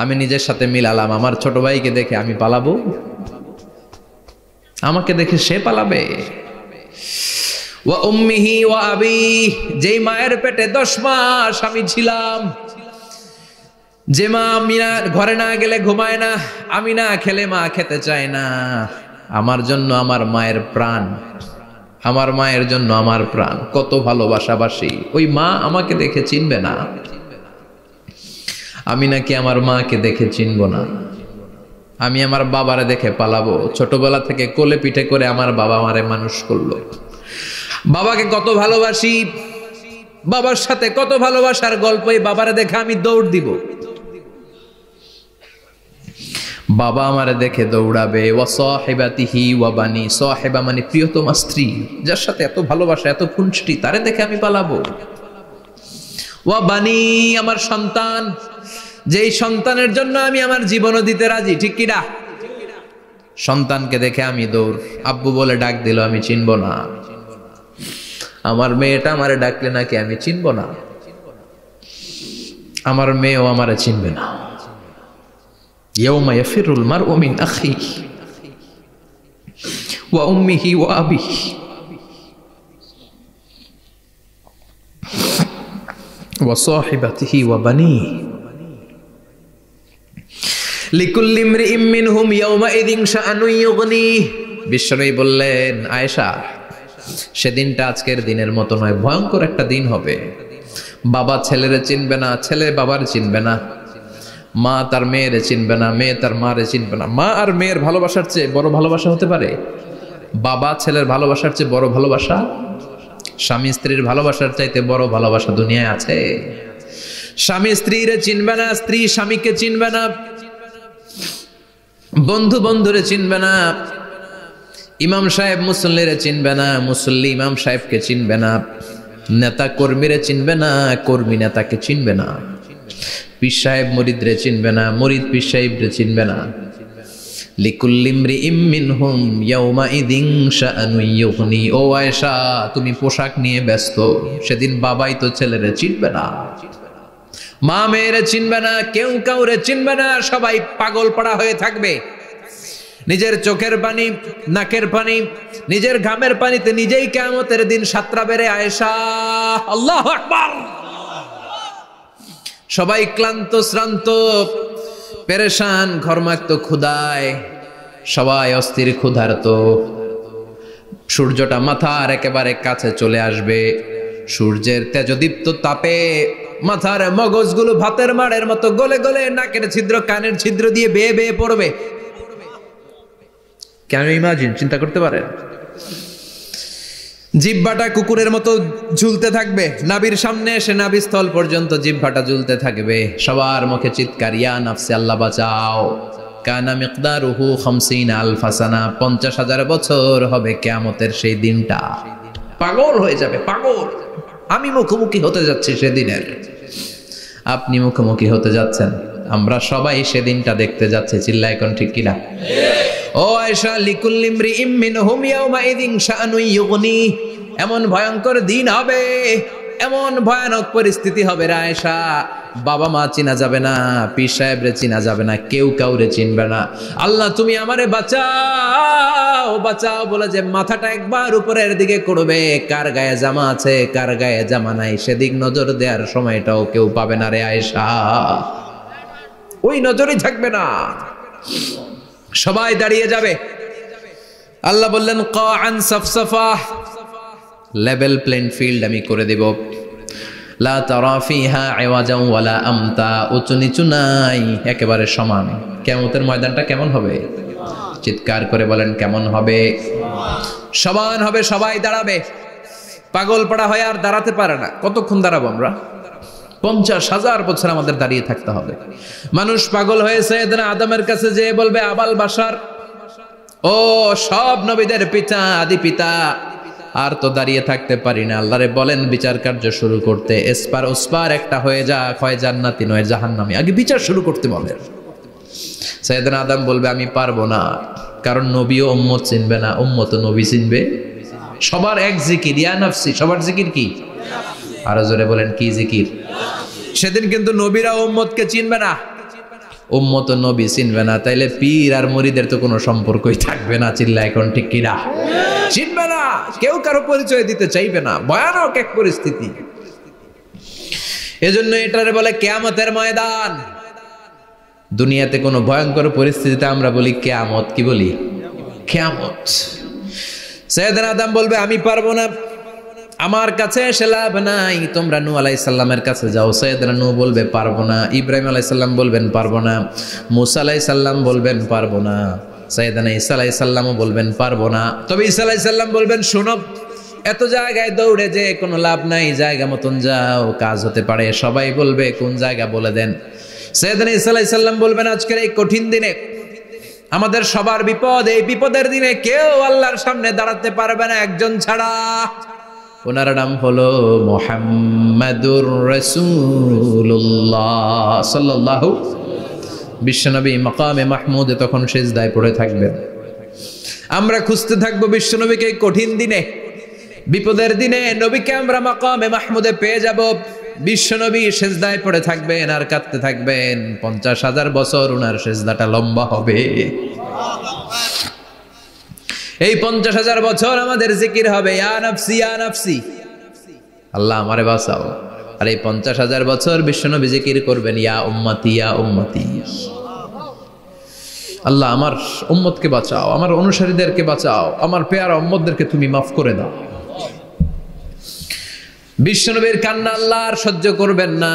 আমি নিজের সাথে মিলালাম, আমার ছোট ভাইকে দেখে আমি পালাবো? আমাকে দেখে সে পালাবে? ওয়া উম্মিহি ওয়া আবি, যেই মায়ের পেটে 10 মাস আমি ছিলাম, যে মা আমি না ঘরে না গেলে ঘুমায় না, আমি না খেলে মা খেতে চায় না, আমার জন্য আমার মায়ের প্রাণ, আমার মায়ের জন্য আমার প্রাণ, কত ভালোবাসাবাসি। ওই মা আমাকে দেখে চিনবে না, আমি নাকি আমার মাকে দেখে চিনব না। আমি আমার বাবারে দেখে পালাবো। ছোটবেলা থেকে কোলে পিঠে করে আমার বাবা আমারে মানুষ করলো, বাবাকে কত ভালোবাসি, বাবার সাথে কত ভালোবাসার গল্প, এই বাবারে দেখে আমি দৌড় দিব। বাবা আমারে দেখে দৌড়াবে, ওয়া সাহিবাতিহি ওয়া বানি, সাহিবা মানে প্রিয়তমা স্ত্রী, যার সাথে এত ভালোবাসা এত খুনসুটি, তারে দেখে আমি পালাবো। ওয়া বানি আমার সন্তান, যেই সন্তানের জন্য আমি আমার জীবনও দিতে রাজি, ঠিক কিনা? সন্তানকে দেখে আমি দৌড়, আব্বু বলে ডাক দিল আমি চিনব না, আমার মেয়েটা আমারে ডাকলে নাকি আমি চিনব না, আমার মেয়েও আমারে চিনবে না। ইয়াউমা ইয়াফিরুল মারউ মিন আখিহি ওয়া উম্মিহি ওয়া আবিহি ওয়া সাহিবাতিহি ওয়া বানিহি লিকুল্লি ইমরিইম মিনহুম ইয়াউমাইযিন শাআনুন ইউগনিহি। বিশ্বনবী বললেন, আয়েশা, সেদিনটা আজকের দিনের মতো নয়, ভয়ঙ্কর একটা দিন হবে। বাবা ছেলেরে চিনবে না, ছেলে বাবার চিনবে না, মা তার মেয়েরে চিনবে না, মেয়ে তার মারে চিনবে না। মা আর মেয়ের ভালোবাসার চেয়ে বড় ভালোবাসা হতে পারে? বাবা ছেলের ভালোবাসার চেয়ে বড় ভালোবাসা? স্বামী স্ত্রীর ভালোবাসার চাইতে বড় ভালোবাসা দুনিয়ায় আছে? স্বামী স্ত্রীরে চিনবে না, স্ত্রী স্বামীকে চিনবে না, বন্ধু বন্ধুরে চিনবে না, ইমাম সাহেব মুসল্লিরে চিনবে না, মুসল্লি ইমাম সাহেবকে চিনবে না, নেতা কর্মীরে চিনবে না, কর্মী নেতাকে চিনবে না, পীর সাহেব মুরিদরে চিনবে না, মুরিদ পীর সাহেবরে চিনবে না। লিকুল্লি ইমরিইম মিনহুম ইয়াউমাইযিন শাআনুন ইউগনি। ও আয়েশা, তুমি পোশাক নিয়ে ব্যস্ত, সেদিন বাবাই তো ছেলেরে চিনবে না, মা মেয়েরে চিনবে না, কেউ কাউরে চিনবে না, সবাই পাগল পাড়া হয়ে থাকবে। নিজের চোখের পানি, নাকের পানি, নিজের ঘামের পানিতে নিজেই কিয়ামতের দিন সাতরা বেড়ে আয়েশা, আল্লাহু আকবার। সবাই ক্লান্ত শ্রান্ত পেরেশান, ঘর্মাক্ত ক্ষুধায়, সবাই অস্থির ক্ষুধার্ত। সূর্যটা মাথার একেবারে কাছে চলে আসবে, সূর্যের তেজদীপ্ত তাপে মাথার মগজগুলো ভাতের মাড়ের মতো গলে গলে নাকের ছিদ্র কানের ছিদ্র দিয়ে বেয়ে বেয়ে পড়বে। কেন ইমাজিন, চিন্তা করতে পারেন? জিহ্বাটা কুকুরের মতো ঝুলতে থাকবে, নাভির সামনে এসে নাভিস্থল পর্যন্ত জিহ্বাটা ঝুলতে থাকবে। সবার মুখে চিৎকার, ইয়া নাফসি, আল্লাহ বাঁচাও। কানা মিকদারুহু 50,000 সানা, 50,000 বছর হবে কিয়ামতের সেই দিনটা। পাগল হয়ে যাবে, পাগল। আমি মুখোমুখি হতে যাচ্ছি সেদিনের, আপনি মুখোমুখি হতে যাচ্ছেন, আমরা সবাই সেদিনটা দেখতে যাচ্ছি। চিল্লায় কোন ঠিক কিনা? ও আয়েশা, লিকুল্লি ইমরিইম মিনহুম ইয়াউমাইযিন শাআনুন ইউগনি। এমন ভয়ঙ্কর দিন হবে, এমন ভয়ানক পরিস্থিতি হবে রে আয়েশা, বাবা মা চিনা যাবে না, পীর সাহেবরে চিনা যাবে না, কেউ কাউরে চিনবে না। আল্লাহ তুমি আমারে বাঁচাও, বাঁচাও বলে যে মাথাটা একবার উপরের দিকে করবে, কার গায়ে জামা আছে কার গায়ে জামা নাই সেদিক নজর দেওয়ার সময়টাও কেউ পাবে না রে আয়েশা, ওই নজরই থাকবে না, সবাই দাঁড়িয়ে যাবে। আল্লাহ বললেন, কাআন সাফসাফা, লেভেল প্লেন ফিল্ড আমি করে দেব। লা তারা ফিহা ইওয়াজান ওয়ালা আমতা, উঁচু নিচু নাই, একেবারে সমান। কিয়ামতের ময়দানটা কেমন হবে? চিৎকার করে বলেন কেমন হবে? সমান হবে, সবাই দাঁড়াবে। পাগল পাড়া হয়ে আর দাঁড়াতে পারে না। কতক্ষণ দাঁড়াবো আমরা? 50,000 বছর আমাদের দাঁড়িয়ে থাকতে হবে। মানুষ পাগল হয়েছে, সাইয়েদনা আদমের কাছে যেয়ে বলবে, আবাল বাশার, ও সব নবীদের পিতা, আদি পিতা, আর তো দাঁড়িয়ে থাকতে পারি না, আল্লাহরে বলেন বিচার কার্য শুরু করতে। এসপার ওসপার একটা হয়ে যা, হয় জান্নাতি নয় জাহান্নামী, আগে বিচার শুরু করতে বলেন। সাইয়েদনা আদম বলবে, আমি পারবো না, কারণ নবীও উম্মত চিনবে না, উম্মত নবী চিনবে। সবার এক জিকির, ইয়া নাফসি, সবার জিকির কি? আরো জোরে বলেন, কি জিকির? সেদিন কিন্তু নবীরা উম্মতকে চিনবে না, উম্মত নবী চিনবে না, তাইলে পীর আর মুরিদের তো কোনো সম্পর্কই থাকবে না। চিল্লা এখন ঠিক কিনা? চিনবে না, কেউ কারো পরিচয় দিতে চাইবে না। ভয়ানক এক পরিস্থিতি। এজন্য এটারে বলে কিয়ামতের ময়দান। দুনিয়াতে কোনো ভয়ঙ্কর পরিস্থিতিতে আমরা বলি কিয়ামত, কি বলি? কিয়ামত। সাইয়েদনা আদম বলবে, আমি পারবো না, আমার কাছে এসে লাভ নাই, তোমরা নূহ আলাইহিস সালামের কাছে যাও। সাইয়েদনা নূহ বলবে পারবো না, ইব্রাহিম আলাইহিস সালাম বলবেন পারবো না, মূসা আলাইহিস সালাম বলবেন পারবো না, সাইয়েদনা ঈসা আলাইহিস সালামও বলবেন পারবো না। তবে ঈসা আলাইহিস সালাম বলবেন, শোনো, এত জায়গায় দৌড়ে যে কোনো লাভ নাই, জায়গা মতন যাও, কাজ হতে পারে। সবাই বলবে কোন জায়গা বলে দেন। সাইয়েদনা ঈসা আলাইহিস সালাম বলবেন, আজকের এই কঠিন দিনে আমাদের সবার বিপদ, এই বিপদের দিনে কেউ আল্লাহর সামনে দাঁড়াতে পারবে না একজন ছাড়া। ওনার নাম হলো মুহাম্মাদুর রাসূলুল্লাহ সাল্লাল্লাহু। বিশ্বনবী মাকামে মাহমুদে তখন সিজদায় পড়ে থাকবেন। আমরা খুঁজতে থাকবো বিশ্বনবীকে কঠিন দিনে, বিপদের দিনে নবীকে আমরা মাকামে মাহমুদে পেয়ে যাব। বিশ্বনবী সিজদায় পড়ে থাকবেন আর কাঁদতে থাকবেন। 50,000 বছর ওনার সিজদাটা লম্বা হবে। এই 50,000 বছর আমাদের জিকির হবে, ইয়া নাফসি ইয়া নাফসি, আল্লাহ আমারে বাঁচাও। আর এই 50,000 বছর বিশ্বনবী জিকির করবেন, ইয়া উম্মতি ইয়া উম্মতি, আল্লাহ আমার উম্মতকে বাঁচাও, আমার অনুসারীদেরকে বাঁচাও, আমার পেয়ারা উম্মতদেরকে তুমি মাফ করে দাও। বিশ্বনবীর কান্না আল্লাহ আর সহ্য করবেন না।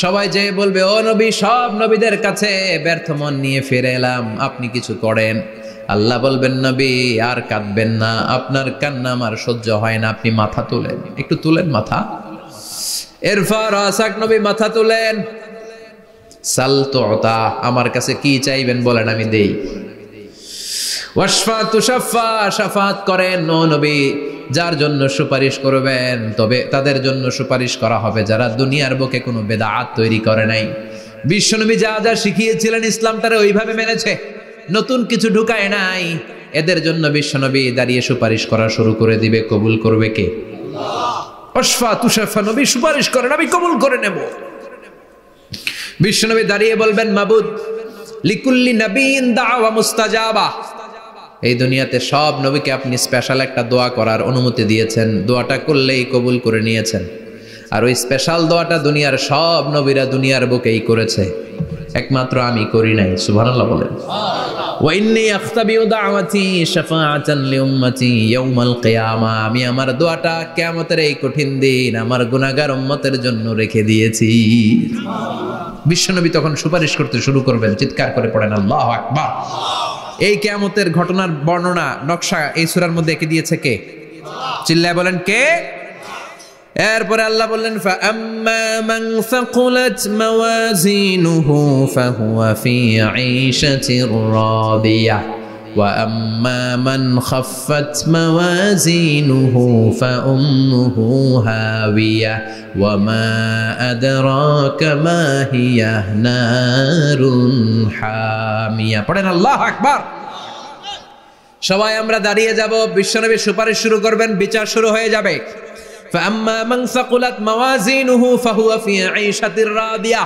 সবাই যে বলবে, ও নবী, সব নবীদের কাছে ব্যর্থ মন নিয়ে ফিরে এলাম, আপনি কিছু করেন। আল্লাহ বলবেন, নবী আর কাঁদবেন না, আপনার কান্না আমার সহ্য হয় না, আপনি মাথা তোলেন, একটু তুলেন মাথা। এরপর আসাক নবী মাথা তুলেন। সাল তুতা, আমার কাছে কি চাইবেন বলেন, আমি দেই। ওয়াশফা তুশাফা, শাফাত করেন। ও নবী, যার জন্য সুপারিশ করবেন তবে তাদের জন্য সুপারিশ করা হবে যারা দুনিয়ার বুকে কোনো বেদাত তৈরি করে নাই। বিশ্বনবী যা যা শিখিয়েছিলেন ইসলাম তারা ওইভাবে মেনেছে, নতুন কিছু ঢুকায় নাই। এদের জন্য বিশ্বনবী দাঁড়িয়ে সুপারিশ করা শুরু করে দিবে। কবুল করবে কে? আল্লাহ। ওয়াশফা তুশাফা, নবী সুপারিশ করেন, আমি কবুল করে নেব। বিশ্বনবী দাঁড়িয়ে বলবেন, মাবুদ, লিকুল্লি নবীন দাওয়া মুস্তাজাবা। এই দুনিয়াতে সব নবীকে আপনি স্পেশাল একটা দোয়া করার অনুমতি দিয়েছেন, দোয়াটা করলেই কবুল করে নিয়েছেন। আর ওই স্পেশাল দোয়াটা দুনিয়ার সব নবীরা দুনিয়ার বুকেই করেছে, একমাত্র আমি করি নাই। সুবহানাল্লাহ বলেন। ওয়া ইন্নী আখতাবিউ দাওয়াতি শাফাআতান লিউম্মতি ইয়াউমাল কিয়ামা, আমি আমার দোয়াটা কিয়ামতের এই কঠিন দিন আমার গুনাহগার উম্মতের জন্য রেখে দিয়েছি। বিশ্বনবী তখন সুপারিশ করতে শুরু করবেন। চিৎকার করে পড়েন আল্লাহু আকবার। এই কিয়ামতের ঘটনার বর্ণনা নকশা এই সূরার মধ্যে এঁকে দিয়েছে কে? চিল্লায় বলেন কে? এরপরে আল্লাহ বললেন, ফাআম্মা মান সাকুলাত মাওয়াজিনুহু ফাহুয়া ফি ঈশাতির রাদিয়াহ ওয়া আম্মা মান খাফফাত মাওয়াজিনুহু ফাউম্মুহু হাওিয়াহ ওয়া মা আদরাকা মা হিয়া নারুন হামিয়া। পড়েন আল্লাহু আকবার। সবাই আমরা দাঁড়িয়ে যাব, বিশ্বনবী সুপারিশ শুরু করবেন, বিচার শুরু হয়ে যাবে। فأما من ثقلت موازينه فهو في عيشة راضية।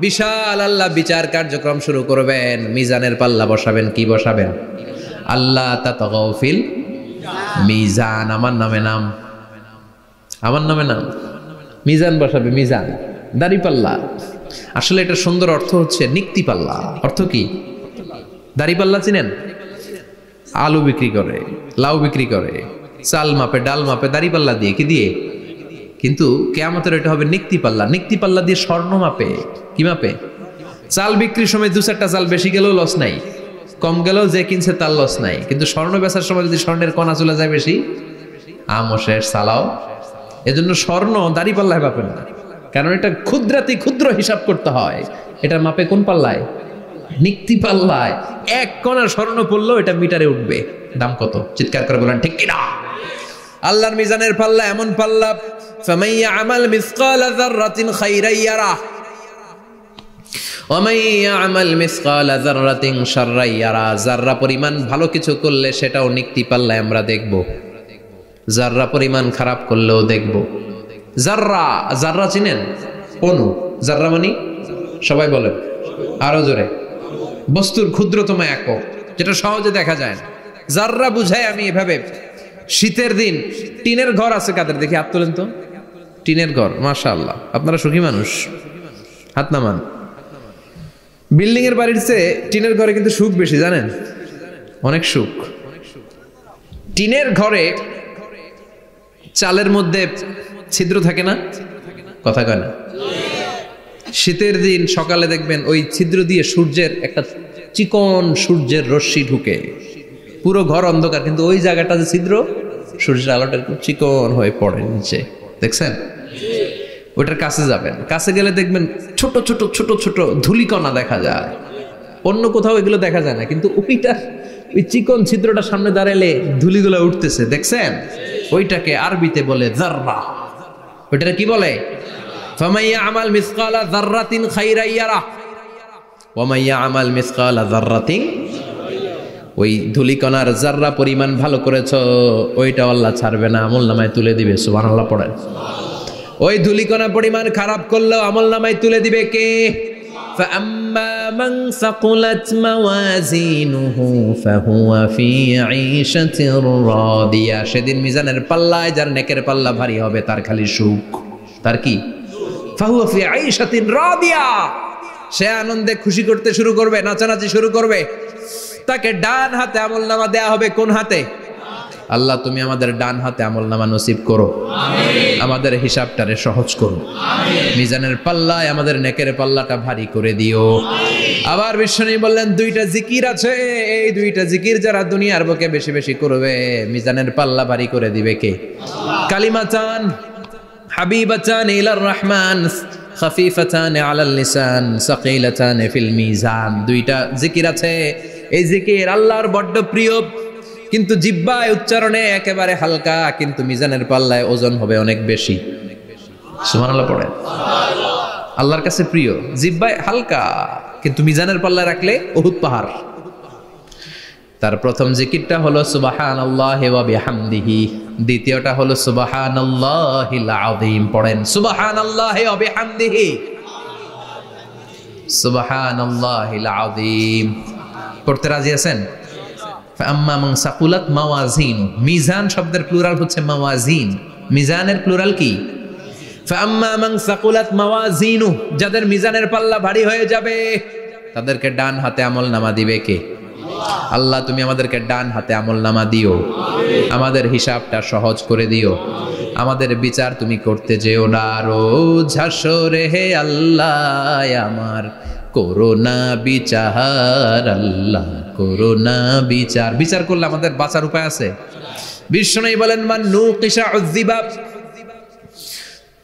বিশাল আল্লাহ বিচার কার্যক্রম শুরু করবেন। মিজানের পাল্লা বসাবেন, কি বসাবেন? আল্লাহ তাতাগাউ ফিল মিজান। আমার নামে নাম, আমার নামে নাম, মিজান বসাবে, মিজান দাড়ি পাল্লা। আসলে এটা সুন্দর অর্থ হচ্ছে নিক্তি পাল্লা। অর্থ কি? দাড়ি পাল্লা চিনেন? আলু বিক্রি করে, লাউ বিক্রি করে, চাল মাপে, ডাল মাপে, দাড়ি পাল্লা দিয়ে, কি দিয়ে? কিন্তু কিয়ামতের এটা হবে নিক্তি পাল্লা। নিক্তি পাল্লা দিয়ে স্বর্ণ মাপে। কি মাপে? চাল বিক্রির সময় 2-4টা চাল বেশি গেলেও লস নাই, কম গেলেও যে কিনছে তার লস নাই। কিন্তু স্বর্ণ বেচার সময় যদি স্বর্ণের কণা চলে যায় বেশি, আমও শেষ, সালাও। এজন্য স্বর্ণ দাড়ি পাল্লায় মাপে না, কারণ এটা ক্ষুদ্রাতি ক্ষুদ্র হিসাব করতে হয়। এটা মাপে কোন পাল্লায়? নিক্তি পাল্লায়। 1 কণা স্বর্ণ পড়লেও এটা মিটারে উঠবে। দাম কত? চিৎকার করে বলেন ঠিক কিনা? আল্লাহর মিজানের পাল্লা এমন পাল্লা, ফামান ইয়ামাল মিসকালা যাররাতিন খাইরান ইয়ারাহ ওয়া মান ইয়ামাল মিসকালা যাররাতিন শাররান ইয়ারাহ। যাররা পরিমাণ ভালো কিছু করলে সেটাও নিক্তি পাল্লায় আমরা দেখব, যাররা পরিমাণ খারাপ করলেও দেখব। যাররা, যাররা চিনেন? অণু। যাররা মানে সবাই বলেন আরো জোরে। বস্তুর ক্ষুদ্রতম একক, যেটা সহজে দেখা যায় না। যাররা বুঝায় আমি এভাবে, শীতের দিন টিনের ঘর আছে কাদের? দেখি হাত তোলেন তো। টিনের ঘর, মাশাআল্লাহ, আপনারা সুখী মানুষ, হাত নামান। বিল্ডিং এর বাড়ির চেয়ে টিনের ঘরে কিন্তু সুখ বেশি, জানেন? অনেক সুখ। টিনের ঘরে চালের মধ্যে ছিদ্র থাকে না? কথা কয় না? শীতের দিন সকালে দেখবেন ওই ছিদ্র দিয়ে সূর্যের একটা চিকন সূর্যের রশ্মি ঢুকে, পুরো ঘর অন্ধকার, কিন্তু ওই জায়গাটা যে ছিদ্র, সূর্যের আলোটা একটু চিকন হয়ে পড়ে নিচে, দেখছেন? ওটার কাছে যাবেন, কাছে গেলে দেখবেন ছোট ছোট ছোট ছোট ধূলিকণা দেখা যায়। অন্য কোথাও এগুলো দেখা যায় না, কিন্তু ওই চিকন ছিদ্রটা সামনে দাঁড়ালে ধুলিগুলো উঠতেছে, দেখছেন? ওইটাকে আরবিতে বলে যাররা। ওইটা কি বলে? ফামান ইয়ামাল মিসকালা যাররাতিন খাইরান ইয়ারা ওয়া মান ইয়ামাল মিসকালা যাররাতিন, ওই ধুলিকণার যাররা পরিমাণ ভালো করেছো ওইটা আল্লাহ ছাড়বে না, আমলনামায় তুলে দিবে। সুবহানাল্লাহ পড়েন। ওই ধুলিকণা পরিমাণ খারাপ করলেও আমলনামায় তুলে দিবে কে? فأما من ثقلت موازينه فهو في عيشة راضية, সেদিন মিজানের পাল্লায় যার নেকের পাল্লা ভারী হবে তার খালি সুখ। তার কি? فهو في عيشة راضية, সে আনন্দে খুশি করতে শুরু করবে, নাচানাচি শুরু করবে। তাকে ডান হাতে আমলনামা দেয়া হবে। কোন হাতে? আল্লাহ তুমি আমাদের ডান হাতে আমলনামা নসিব করো, আমাদের হিসাবটারে সহজ করো, মিজানের পাল্লায় আমাদের নেকের পাল্লাটা ভারী করে দিও। আবার বিশ্বনবী বললেন দুইটা জিকির আছে, এই দুইটা জিকির যারা দুনিয়ার বুকে বেশি বেশি করবে মিজানের পাল্লা ভারী করে দিবে কে? কালিমাতান হাবিবাতান ইলার রহমান খাফিফাতান আলাল লিসান সাকিলাতান ফিল মিজান। দুইটা জিকির আছে, এই জিকির আল্লাহর বড্ড প্রিয়, কিন্তু জিহ্বায় উচ্চারণে একেবারে হালকা, কিন্তু মিজানের পাল্লায় ওজন হবে অনেক বেশি। সুবহানাল্লাহ পড়েন। আল্লাহর কাছে প্রিয়, জিহ্বায় হালকা, কিন্তু মিজানের পাল্লায় রাখলে উহুদ পাহাড়। তার প্রথম জিকিরটা হলো সুবহানাল্লাহি ওয়া বিহামদিহি, দ্বিতীয়টা হলো সুবহানাল্লাহিল আযীম। পড়েন সুবহানাল্লাহি ওয়া বিহামদিহি, সুবহানাল্লাহিল আযীম। পড়তে রাজি আছেন? ফাআম্মা মান সাকুলাত মাওয়াজিন, মিজান শব্দের প্লুরাল হচ্ছে মাওয়াজিন, মিজানের প্লুরাল কি? ফাআম্মা মান সাকুলাত মাওয়াজিনু, যাদের মিজানের পাল্লা ভারী হয়ে যাবে তাদেরকে ডান হাতে আমলনামা দিবে কে? আল্লাহ তুমি আমাদেরকে ডান হাতে আমলনামা দিও, আমাদের হিসাবটা সহজ করে দিও, আমাদের বিচার তুমি করতে যেও না রোজ হাসরে হে আল্লাহ আমার করোনা বিচার, আল্লাহ করোনা বিচার। বিচার করলে আমাদের বাঁচার উপায় আছে। বিশ্বনবী বলেন মান নুকিশা উযযিবা,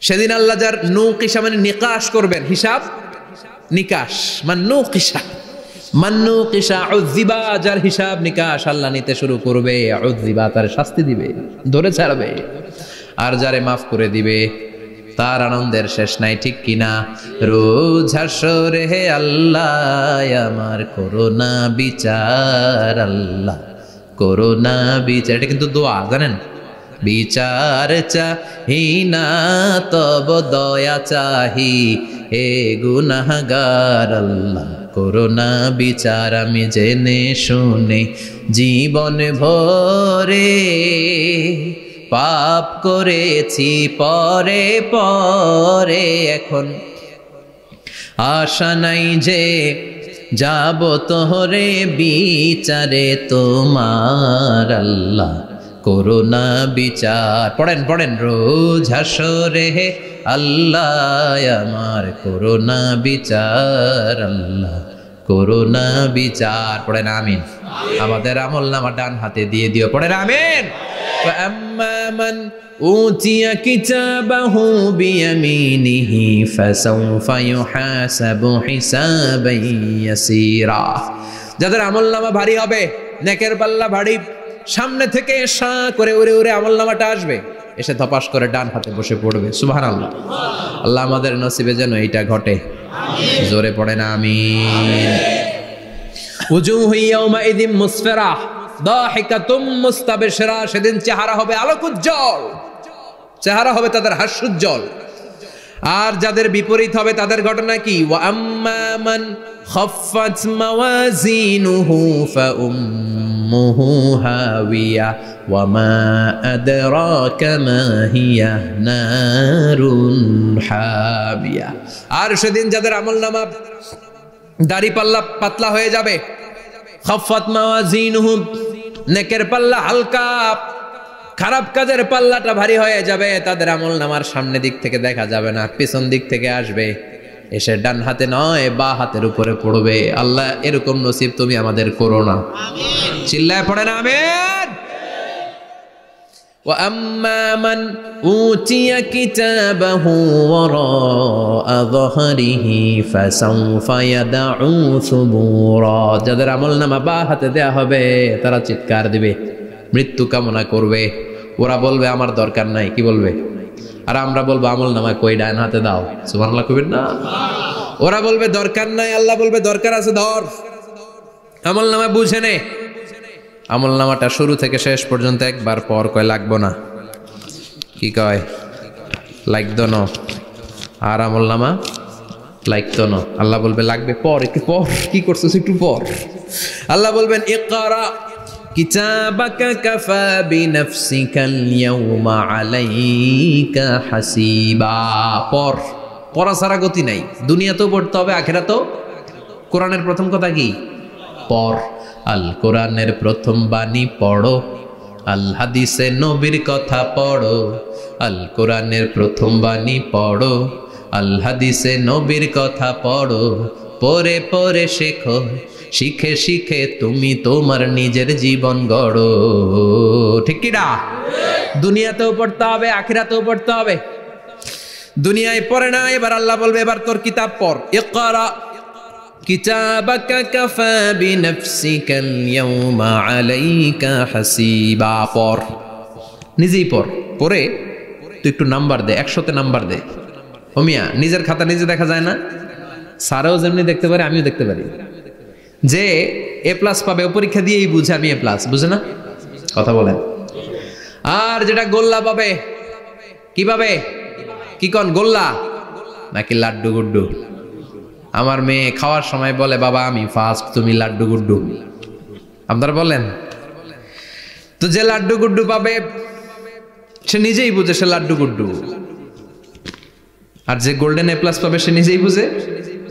সেদিন আল্লাহ যার নুকিশা মানে নিকাশ করবেন, হিসাব নিকাশ, মান নুকিশা উযযিবা, যার হিসাব নিকাশ আল্লাহ নিতে শুরু করবে, উযযিবা তার শাস্তি দিবে, ধরে ছাড়বে। আর যারে মাফ করে দিবে তার আনন্দের শেষ নাই, ঠিক কিনা? রোজ হাসরে হে আল্লাহ আমার করোনা বিচার, আল্লাহ করোনা বিচার। এটা কিন্তু দোয়া, জানেন? বিচার চাহি না তব দয়া চাহি হে গুনাহগার, আল্লাহ করোনা বিচার। আমি জেনে শুনে জীবন ভরে পাপ করেছি পরে পরে, এখন আশা নাই যে যাব তোহরে বিচারে তোমার, আল্লাহ করোনা বিচার। পড়েন পড়েন রোজ হাসরে হে আল্লাহ আমার করোনা বিচার, আল্লাহ করোনা বিচার। পড়েন আমিন। আমাদের আমলনামা ডান হাতে দিয়ে দিও। পড়েন আমিন। فأما من أوتي كتابه بيمينه فسوف يحاسب حسابا يسيرا, যাদের আমলনামা ভারী হবে, নেকের পাল্লা ভারী, সামনে থেকে সা করে উড়ে উড়ে আমলনামাটা আসবে, এসে ধপাস করে ডান হাতে বসে পড়বে। সুবহানাল্লাহ। আল্লাহ আমাদের নসিবে যেন এইটা ঘটে। জোরে পড়েন আমিন। উজুহু ইয়াউমাইযিন মুসফিরা দাহিকাতুম মুস্তাবশিরা, সেদিন চেহারা হবে আলোকোজ্জ্বল, চেহারা হবে তাদের হাস্যোজ্জ্বল। আর যাদের বিপরীত হবে তাদের ঘটনা কি? ওয়া আম্মা মান খাফফাত মাওয়াজিনুহু ফাউম্মুহু হাওিয়া ওয়া মা আদরাকা মা হিয়া নারুন হাবিয়া। আর সেদিন যাদের আমলনামা দাড়ি পাল্লা পাতলা হয়ে যাবে, খাফফাত মাওয়াজিনুহু নেকের পাল্লা হালকা, খারাপ কাজের পাল্লাটা ভারী হয়ে যাবে, তাদের আমলনামার সামনে দিক থেকে দেখা যাবে না, পিছন দিক থেকে আসবে, এসে ডান হাতে নয় বা হাতের উপরে পড়বে। আল্লাহ এরকম নসিব তুমি আমাদের করো না। চিল্লায় পড়েন আমিন। وأما من أوتي كتابه وراء ظهره فسوف يدعو ثبورا যাদের আমলনামা বা হাতে দেয়া হবে তারা চিৎকার দিবে, মৃত্যু কামনা করবে। ওরা বলবে আমার দরকার নাই, কি বলবে? আর আমরা বলবো আমলনামা কই, ডান হাতে দাও। সুবহানাল্লাহ কইবেন না? ওরা বলবে দরকার নাই, আল্লাহ বলবে দরকার আছে, ধর আমলনামা বুঝে নে। আমলনামাটা শুরু থেকে শেষ পর্যন্ত একবার পর কয় লাগবো না, কি কয় লাগতো না। আর আমলনামা লাগতো না, আল্লাহ বলবে লাগবে পর, একটু পর, কি করছিস একটু পর। আল্লাহ বলবেন ইকরা কিতাবাকা কাফা বিনাফসিকাল ইয়াউমা আলাইকা হাসিবা। পর, পড়া ছাড়া গতি নাই। দুনিয়াতেও পড়তে হবে, আখিরাতেও। কোরআনের প্রথম কথা কি? পর। আল কোরআনের প্রথম বাণী পড়ো, আল হাদিসে নবীর কথা পড়ো। আল কোরআনের প্রথম বাণী পড়ো, আল হাদিসে নবীর কথা পড়ো। পড়ে পড়ে শেখো, শিখে শিখে তুমি তোমার নিজের জীবন গড়ো। ঠিক কি না? দুনিয়াতেও পড়তে হবে, আখিরাতেও পড়তে হবে। দুনিয়ায় পড়ে না, এবার আল্লাহ বলবে এবার তোর কিতাব পড়। ইকরা কিতাবাকা কাফা বিনাফসিকাল ইয়াউমা আলাইকা হাসিবা। পড়, নিজেই পড়। পড়ে তুই একটু নাম্বার দে, 100তে নাম্বার দে। হোমিয়া নিজের খাতা নিজে দেখা যায় না? স্যারও যেমনি দেখতে পারে, আমিও দেখতে পারি। যে এ প্লাস পাবে ও পরীক্ষা দিয়েই বুঝে আমি এ প্লাস, বুঝে না? কথা বলেন। আর যেটা গোল্লা পাবে, কি পাবে? কি কন, গোল্লা নাকি লাড্ডু গুড্ডু? আমার মেয়ে খাওয়ার সময় বলে বাবা আমি ফার্স্ট, তুমি লাড্ডু গুড্ডু। আপনারা বলেন তো, যে লাড্ডু গুড্ডু পাবে সে নিজেই বুঝে সে লাড্ডু গুড্ডু। আর যে গোল্ডেন এ প্লাস পাবে সে নিজেই বুঝে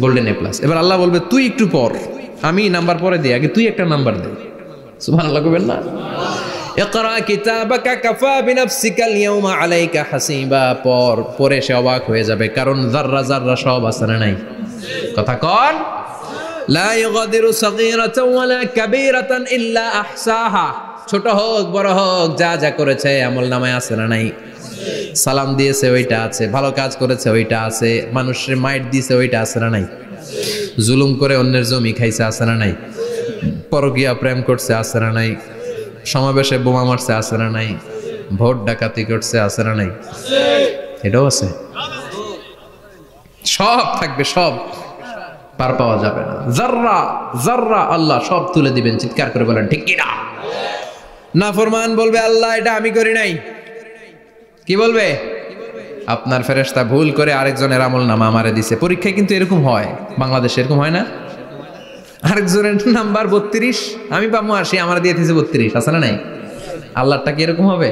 গোল্ডেন এ প্লাস। এবার আল্লাহ বলবে তুই একটু পর, আমি নাম্বার পরে দিই, আগে তুই একটা নাম্বার দে। সুবহানাল্লাহ কইবেন না? ইকরা কিতাবাকা কাফা বিনাফসিকাল ইয়াউমা আলাইকা হাসিবা। পর, পরে সে অবাক হয়ে যাবে, কারণ যাররা যাররা সব আছে না নাই? কথা কন। লা ইগাদিরু সাগীরাতান ওয়ালা কাবীরাতান ইল্লা আহসাহা। ছোট হোক বড় হোক যা যা করেছে আমলনামায় আছে না নাই? সালাম দিয়েছে ওইটা আছে, ভালো কাজ করেছে ওইটা আছে, মানুষের মাইট দিয়েছে ওইটা আছে না নাই? জুলুম করে অন্যের জমি খাইছে আছে না নাই? পরকীয়া প্রেম করছে আছে না নাই? সমাবেশে বোমা মারছে আছে না নাই? ভোট ডাকাতি করছে আছে না নাই? এটাও আছে। সব থাকবে, সব পার পাওয়া যাবে না। যাররা যাররা আল্লাহ সব তুলে দিবেন। চিৎকার করে বলেন ঠিক কি না? নাফরমান বলবে আল্লাহ এটা আমি করি নাই। কি বলবে? আপনার ফেরেশতা ভুল করে আরেকজনের আমলনামা আমারে দিছে। পরীক্ষায় কিন্তু এরকম হয়, বাংলাদেশে এরকম হয় না? আরেকজনের নাম্বার 32, আমি পাবো 80, আমার দিয়ে দিয়েছে 32, আছে না নাই? আল্লাহটা কি এরকম হবে?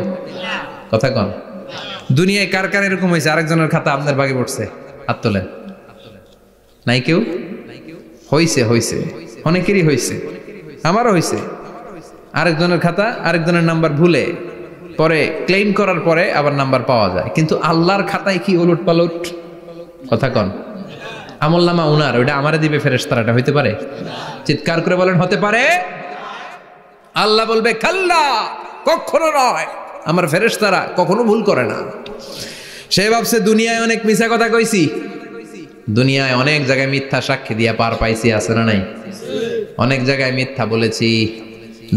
কথা কন। দুনিয়ায় কার কার এরকম হয়েছে আরেকজনের খাতা আপনার ভাগে পড়ছে? হাত তোলেন। নাই কেউ? হইছে, হইছে, অনেকেরই হইছে, আমারও হইছে। আরেকজনের খাতা আরেকজনের নাম্বার ভুলে পরে ক্লেম করার পরে আবার নাম্বার পাওয়া যায়, কিন্তু আল্লাহর খাতায় কি উলট পালট? কথা কন। আমলনামা উনার, ওইটা আমারে দিবে ফেরেশতারা, এটা হইতে পারে? চিৎকার করে বলেন হতে পারে? আল্লাহ বলবে খাল্লা, কখনো নয়, আমার ফেরেশতারা কখনো ভুল করে না। সে ভাবছে দুনিয়ায় অনেক মিথ্যা কথা কইছি, দুনিয়ায় অনেক জায়গায় মিথ্যা সাক্ষী দিয়া পার পাইছি, আছে না নাই? অনেক জায়গায় মিথ্যা বলেছি,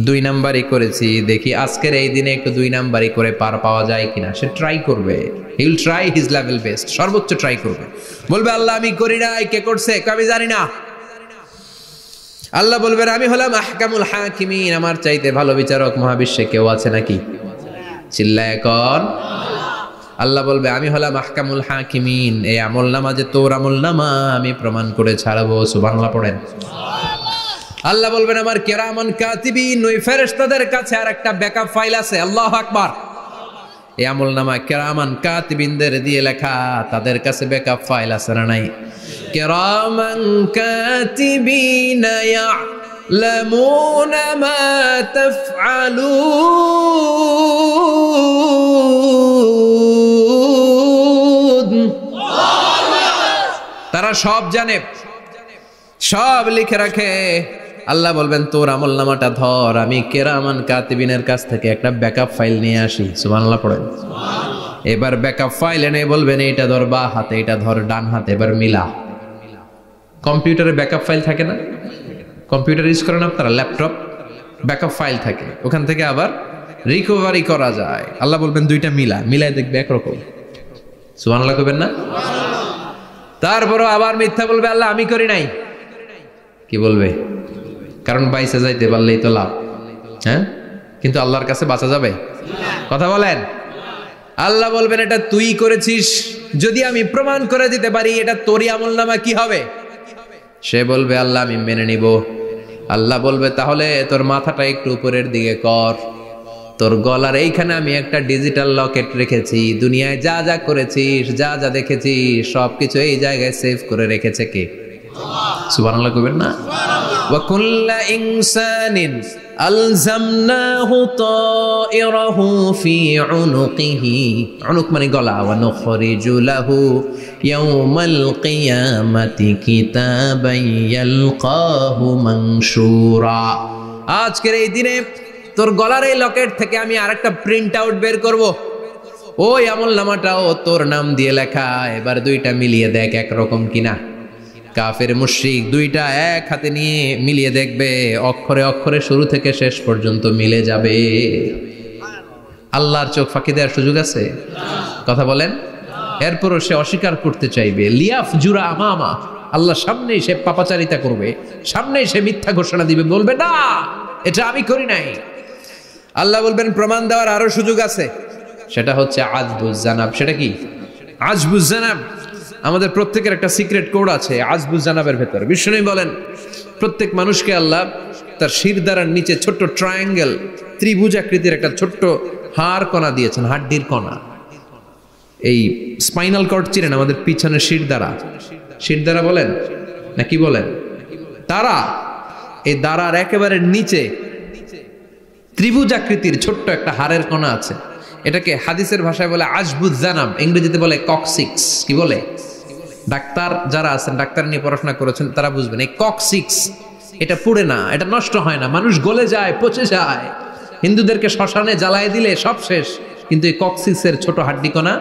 2 নাম্বারই করেছি, দেখি আজকের এই দিনে একটু 2 নাম্বারই করে পার পাওয়া যায় কিনা। সে ট্রাই করবে, he will try his level best, সর্বোচ্চ ট্রাই করবে। বলবে আল্লাহ আমি করি নাই, কে করছে? আমি জানি না। আল্লাহ বলবেন আমি হলাম আহকামুল হাকিমিন, আমার চাইতে ভালো বিচারক মহাবিশ্বে কেউ আছে নাকি? চিল্লায় কর। আল্লাহ বলবে আমি হলাম আহকামুল হাকিমিন, এই আমলনামা যে তোর আমলনামা আমি প্রমাণ করে ছাড়বো। সুবহানাল্লাহ পড়েন। আল্লাহ বলবেন আমার কিরামান কাতিবিন, ওই ফেরেশতাদের কাছে আর একটা ব্যাকআপ ফাইল আছে। আল্লাহু আকবার। এই আমলনামা কিরামান কাতিবিনদের দিয়ে লেখা, তাদের কাছে ব্যাকআপ ফাইল আছে না নাই? কিরামান কাতিবিন ইয়ালামুনা মা তাফআলুন। তারা সব জানে, সব লিখে রাখে। আল্লাহ বলবেন তোর আমলনামাটা ধর, আমি কেরামান কাতিবিনের কাছ থেকে একটা ব্যাকআপ ফাইল নিয়ে আসি। সুবহানাল্লাহ পড়েন। এবার ব্যাকআপ ফাইল এনে বলবেন এইটা ধর বা হাতে, এটা ধর ডান হাতে, এবার মিলা। কম্পিউটারে ব্যাকআপ ফাইল থাকে না? কম্পিউটার ইউজ করেন আপনারা? ল্যাপটপ ব্যাকআপ ফাইল থাকে, ওখান থেকে আবার রিকভারি করা যায়। আল্লাহ বলবেন দুইটা মিলায় দেখবে একরকম। সুবহানাল্লাহ কইবেন না? তারপরও আবার মিথ্যা বলবে, আল্লাহ আমি করি নাই। কি বলবে? কারণ বাইসে যাইতে পারলেই তো লাভ। হ্যাঁ, কিন্তু আল্লাহর কাছে বাঁচা যাবে? কথা বলেন। আল্লাহ বলবেন এটা তুই করেছিস, যদি আমি প্রমাণ করে দিতে পারি এটা তোরই আমলনামা, কি হবে? সে বলবে আল্লাহ আমি মেনে নিব। আল্লাহ বলবে তাহলে তোর মাথাটা একটু উপরের দিকে কর, তোর গলার এইখানে আমি একটা ডিজিটাল লকেট রেখেছি, দুনিয়ায় যা যা করেছিস, যা যা দেখেছিস সবকিছু এই জায়গায় সেভ করে রেখেছে কে? সুবহানাল্লাহ কইবেন না? ওয়া কুল্লা ইনসানিন আলজামনাহু তায়রাহু ফি উনুকিহি, উনুক মানে গলা, ওয়া নুখরিজু লাহু ইয়াওমাল কিয়ামাতি কিতাবান ইয়ালকাহু মানশুরা। আজকের এই দিনে তোর গলার এই লকেট থেকে আমি আরেকটা প্রিন্ট আউট বের করব, ওই আমলনামাটাও তোর নাম দিয়ে লেখা। এবার দুইটা মিলিয়ে দেখ একরকম কিনা। কাফের মুশরিক দুইটা এক হাতে নিয়ে মিলিয়ে দেখবে, অক্ষরে অক্ষরে শুরু থেকে শেষ পর্যন্ত মিলে যাবে। আল্লাহর চোখ ফাঁকি দেওয়ার সুযোগ আছে? কথা বলেন। এরপরও সে অস্বীকার করতে চাইবে। লিয়াফ জুরা আমামা, আল্লাহ সামনেই সে পাপাচারিতা করবে, সামনেই সে মিথ্যা ঘোষণা দিবে, বলবে না এটা আমি করি নাই। আল্লাহ বলবেন প্রমাণ দেওয়ার আরো সুযোগ আছে, সেটা হচ্ছে আজবুজ জানাব। সেটা কি? আজবুজ জানাব। আমাদের প্রত্যেকের একটা সিক্রেট কোড আছে আজবুজ জানাবের ভেতর। বিষ্ণু বলেন প্রত্যেক মানুষকে আল্লাহ তার শিরদাঁড়ার নিচে ছোট্ট ট্রায়াঙ্গেল, ত্রিভুজ আকৃতির একটা ছোট্ট হাড় কণা দিয়েছেন, হাড্ডির কণা। এই স্পাইনাল কর্ড চিনেন? আমাদের পিছনে শিরদাঁড়া বলেন না কি বলেন? তারা, এই দাঁড়ার একেবারে নিচে ত্রিভুজ আকৃতির ছোট্ট একটা হাড়ের কণা আছে। এটাকে হাদিসের ভাষায় বলে আজবুজ জানাব, ইংরেজিতে বলে ককসিক্স। কি বলে? ডাক্তার যারা আছেন, ডাক্তার নিয়ে পড়াশোনা করেছেন, তারা বুঝবেন এই ককসিক্স এটা পুড়ে না, এটা নষ্ট হয় না, মানুষ গলে যায়, পচে যায়। হিন্দুদেরকে শ্মশানে জ্বালায় দিলে সব শেষ, কিন্তু এই ককসিক্সের ছোট হাড্ডি কণা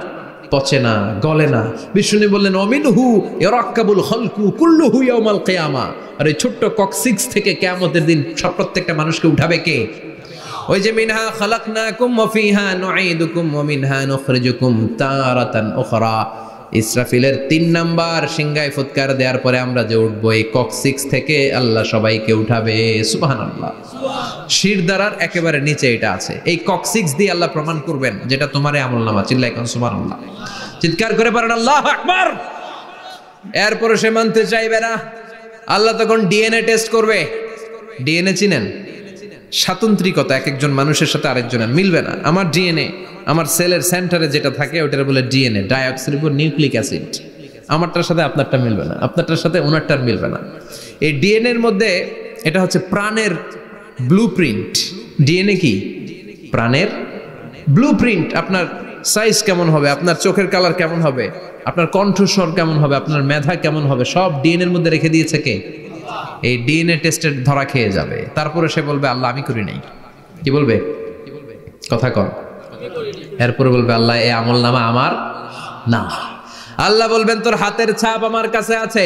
পচে না, গলে না। বিষ্ণু বললেন অমিনহু ইয়ারাক্কাবুল খালকু কুল্লুহু ইয়াউমাল কিয়ামা। আর এই ছোট্ট ককসিক্স থেকে কিয়ামতের দিন সব প্রত্যেকটা মানুষকে উঠাবে কে? ওই যে মিনহা খালাকনাকুম ওয়া ফিহা নুঈদুকুম ওয়া মিনহা নুখরিজুকুম তারাতান উখরা। ইসরাফিলের 3 নাম্বার সিংহায় ফুৎকার দেওয়ার পরে আমরা যে উঠবো, এই ককসিক্স থেকে আল্লাহ সবাইকে উঠাবে। সুবহানাল্লাহ। শিরদাঁড়ার একেবারে নিচে এটা আছে। এই ককসিক্স দিয়ে আল্লাহ প্রমাণ করবেন যেটা তোমার আমলনামা। চিল্লায় কোন সুবহানাল্লাহ, চিৎকার করে পারেন আল্লাহু আকবার। এরপরে সে মানতে চাইবে না। আল্লাহ তখন ডিএনএ টেস্ট করবে। ডিএনএ চিনেন? স্বাতন্ত্রিকতা, এক একজন মানুষের সাথে আরেকজনের মিলবে না। আমার ডিএনএ, আমার সেলের সেন্টারে যেটা থাকে ওটার বলে ডিএনএ, ডাইঅক্সিরিবো নিউক্লিক অ্যাসিড। আমারটার সাথে আপনারটা মিলবে না, আপনারটার সাথে ওনারটার মিলবে না। এই ডিএনএর মধ্যে এটা হচ্ছে প্রাণের ব্লুপ্রিন্ট। ডিএনএ কি? প্রাণের ব্লুপ্রিন্ট। আপনার সাইজ কেমন হবে, আপনার চোখের কালার কেমন হবে, আপনার কণ্ঠস্বর কেমন হবে, আপনার মেধা কেমন হবে, সব ডিএনএর মধ্যে রেখে দিয়েছে কে? এই ডিএনএ টেস্টের ধরা খেয়ে যাবে। তারপরে সে বলবে আল্লাহ আমি করি নাই। কি বলবে? কথা কর। এরপরে বলবে আল্লাহ এই আমলনামা আমার না। আল্লাহ বলবেন তোর হাতের ছাপ আমার কাছে আছে।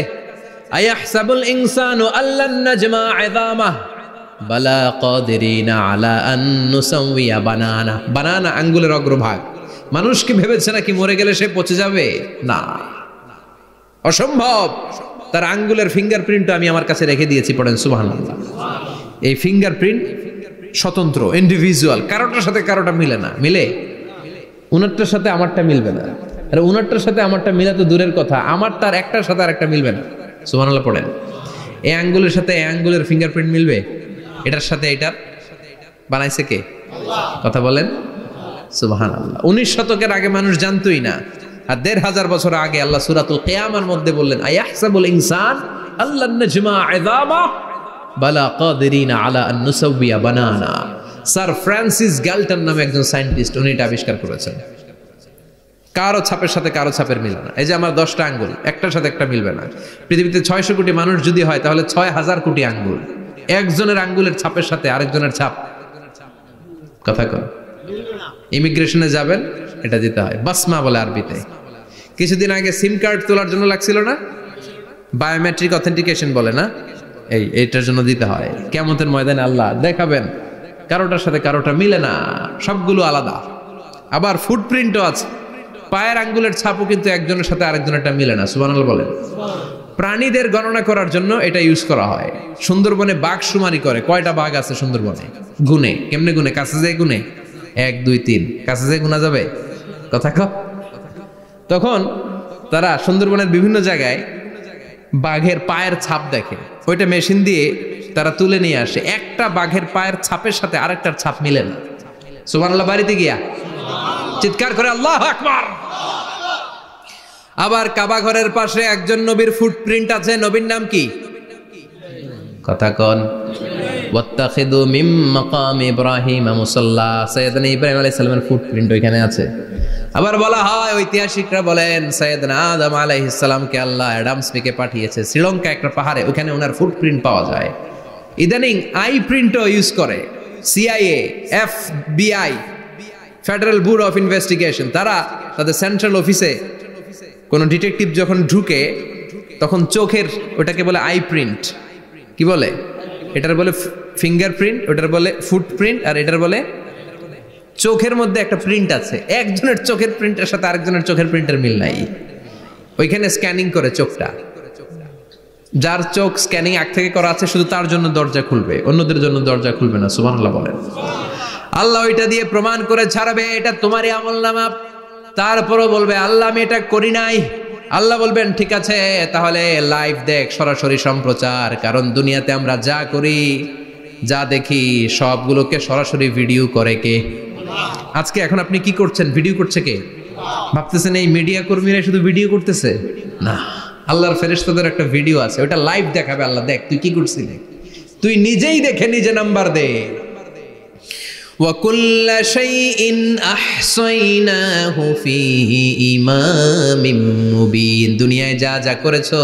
আয়াহসাবুল ইনসানু আল্লান নাজমা ইযামাহ বালা কাদিরিনা আলা আন নুসাওয়িয়া বানানা। বানানা আঙ্গুলের অগ্রভাগ। মানুষ কি ভেবেছে নাকি মরে গেলে সে পচে যাবে? না, অসম্ভব। তার আঙ্গুলের ফিঙ্গারপ্রিন্ট আমি আমার কাছে রেখে দিয়েছি। পড়েন সুবহানাল্লাহ। এই ফিঙ্গারপ্রিন্ট স্বতন্ত্র, ইন্ডিভিজুয়াল, কারোটার সাথে কারোটা মিলে না। মিলে? উনারটার সাথে আমারটা মিলবে না। আর উনারটার সাথে আমারটা মিলা তো দূরের কথা, আমার তার একটার সাথে আরেকটা মিলবে না। সুবহানাল্লাহ পড়েন। এই আঙ্গুলের সাথে এই আঙ্গুলের ফিঙ্গারপ্রিন্ট মিলবে? এটার সাথে এটার বানাইছে কে? কথা বলেন সুবহানাল্লাহ। 19 শতকের আগে মানুষ জানতোই না। আর 1500 বছর আগে আল্লাহ সূরাতুল কিয়ামার মধ্যে বললেন আয়াহসাবুল ইনসান আল্লান নাজমা ইযামাহ বালা কাদিরিনা আলা আন নুসাওয়িয়া বানানা। স্যার ফ্রান্সিস গ্যালটন নামে একজন সায়েন্টিস্ট, উনি এটা আবিষ্কার করেছেন। কারো ছাপের সাথে কারো ছাপের মিলে না। এই যে আমার 10টা আঙ্গুল, একটার সাথে একটা মিলবে না। পৃথিবীতে 600 কোটি মানুষ যদি হয় তাহলে 6000 কোটি আঙ্গুল। একজনের আঙ্গুলের ছাপের সাথে আরেকজনের ছাপ কথা কর। ইমিগ্রেশনে যাবেন, এটা দিতে হয়, বাসমা বলে আরবিতে। কিছুদিন আগে সিম কার্ড তোলার জন্য লাগছিল না, বায়োমেট্রিক অথেন্টিকেশন বলে না, এইটার জন্য দিতে হয়। কিয়ামতের ময়দানে আল্লাহ দেখাবেন কারোটার সাথে কারোটা মিলে না, সবগুলো আলাদা। আবার ফুটপ্রিন্টও আছে, পায়ের আঙ্গুলের ছাপও কিন্তু একজনের সাথে আরেকজনেরটা মিলে না। সুবহানাল্লাহ বলেন। প্রাণীদের গণনা করার জন্য এটা ইউজ করা হয়। সুন্দরবনে বাঘ শুমারি করে, কয়টা বাঘ আছে সুন্দরবনে গুনে, কেমনে গুনে? কাছে যায় গুনে, 1 2 3, কাছে যায় গুনা যাবে কথা কও। তখন তারা সুন্দরবনের বিভিন্ন জায়গায় বাঘের পায়ের ছাপ দেখে, ওইটা মেশিন দিয়ে তারা তুলে নিয়ে আসে। একটা বাঘের পায়ের ছাপের সাথে আরেকটার ছাপ মিলে না। সুবহানাল্লাহ বাড়িতে গিয়া চিৎকার করে আল্লাহু আকবার। আবার কাবা ঘরের পাশে একজন নবীর ফুটপ্রিন্ট আছে, নবীর নাম কি কথা কোন? ওয়াত্তাখিদু মিম মাকাম ইব্রাহিম মুসাল্লা, সাইয়েদনা ইব্রাহিম আলাইহিস সালামের ফুটপ্রিন্ট ওইখানে আছে। আবার বলা হয়, ঐতিহাসিকরা বলেন সাইয়েদনা আদম আলাইহিস সালামকে আল্লাহ অ্যাডামস পেকে পাঠিয়েছে শ্রীলঙ্কা একটা পাহাড়ে, ওখানে ওনার ফুটপ্রিন্ট পাওয়া যায়। ইদানিং আই প্রিন্টও ইউজ করে CIA, FBI, federal bureau of investigation. তারা তাদের সেন্ট্রাল অফিসে কোন ডিটেকটিভ যখন ঢুকে তখন চোখের, ওটাকে বলে আই প্রিন্ট, কি বলে? এটার বলে ফিঙ্গারপ্রিন্ট, ওটার বলে ফুটপ্রিন্ট, আর এটার বলে চোখের মধ্যে একটা প্রিন্ট আছে। একজনের চোখের প্রিন্টের সাথে আরেকজনের চোখের প্রিন্টের মিল নাই, ওইখানে স্ক্যানিং করে চোখটা। যার চোখ স্ক্যানিং আগ থেকে করা আছে শুধু তার জন্য দরজা খুলবে, অন্যদের জন্য দরজা খুলবে না। সুবহানাল্লাহ বলেন। আল্লাহ ওইটা দিয়ে প্রমাণ করে ছাড়বে এটা তোমারই আমলনামা। তারপরও বলবে আল্লাহ আমি এটা করি নাই। আল্লাহ বলবেন ঠিক আছে, তাহলে লাইভ দেখ, সরাসরি সম্প্রচার। কারণ দুনিয়াতে আমরা যা করি, যা দেখি, সবগুলোকে সরাসরি ভিডিও করে কে? আজকে এখন আপনি কি করছেন, ভিডিও করছে কে? ভাবতেছেন এই মিডিয়া কর্মীরা শুধু ভিডিও করতেছে? না, আল্লাহর ফেরেশতাদের একটা ভিডিও আছে, ওটা লাইভ দেখাবে। আল্লাহ দেখ তুই কি করছিলি, তুই নিজেই দেখে নিজে নাম্বার দে। وَكُلَّ شَيْءٍ أَحْصَيْنَاهُ فِي إِمَامٍ مُبِينٍ। দুনিয়ায় যা যা করেছো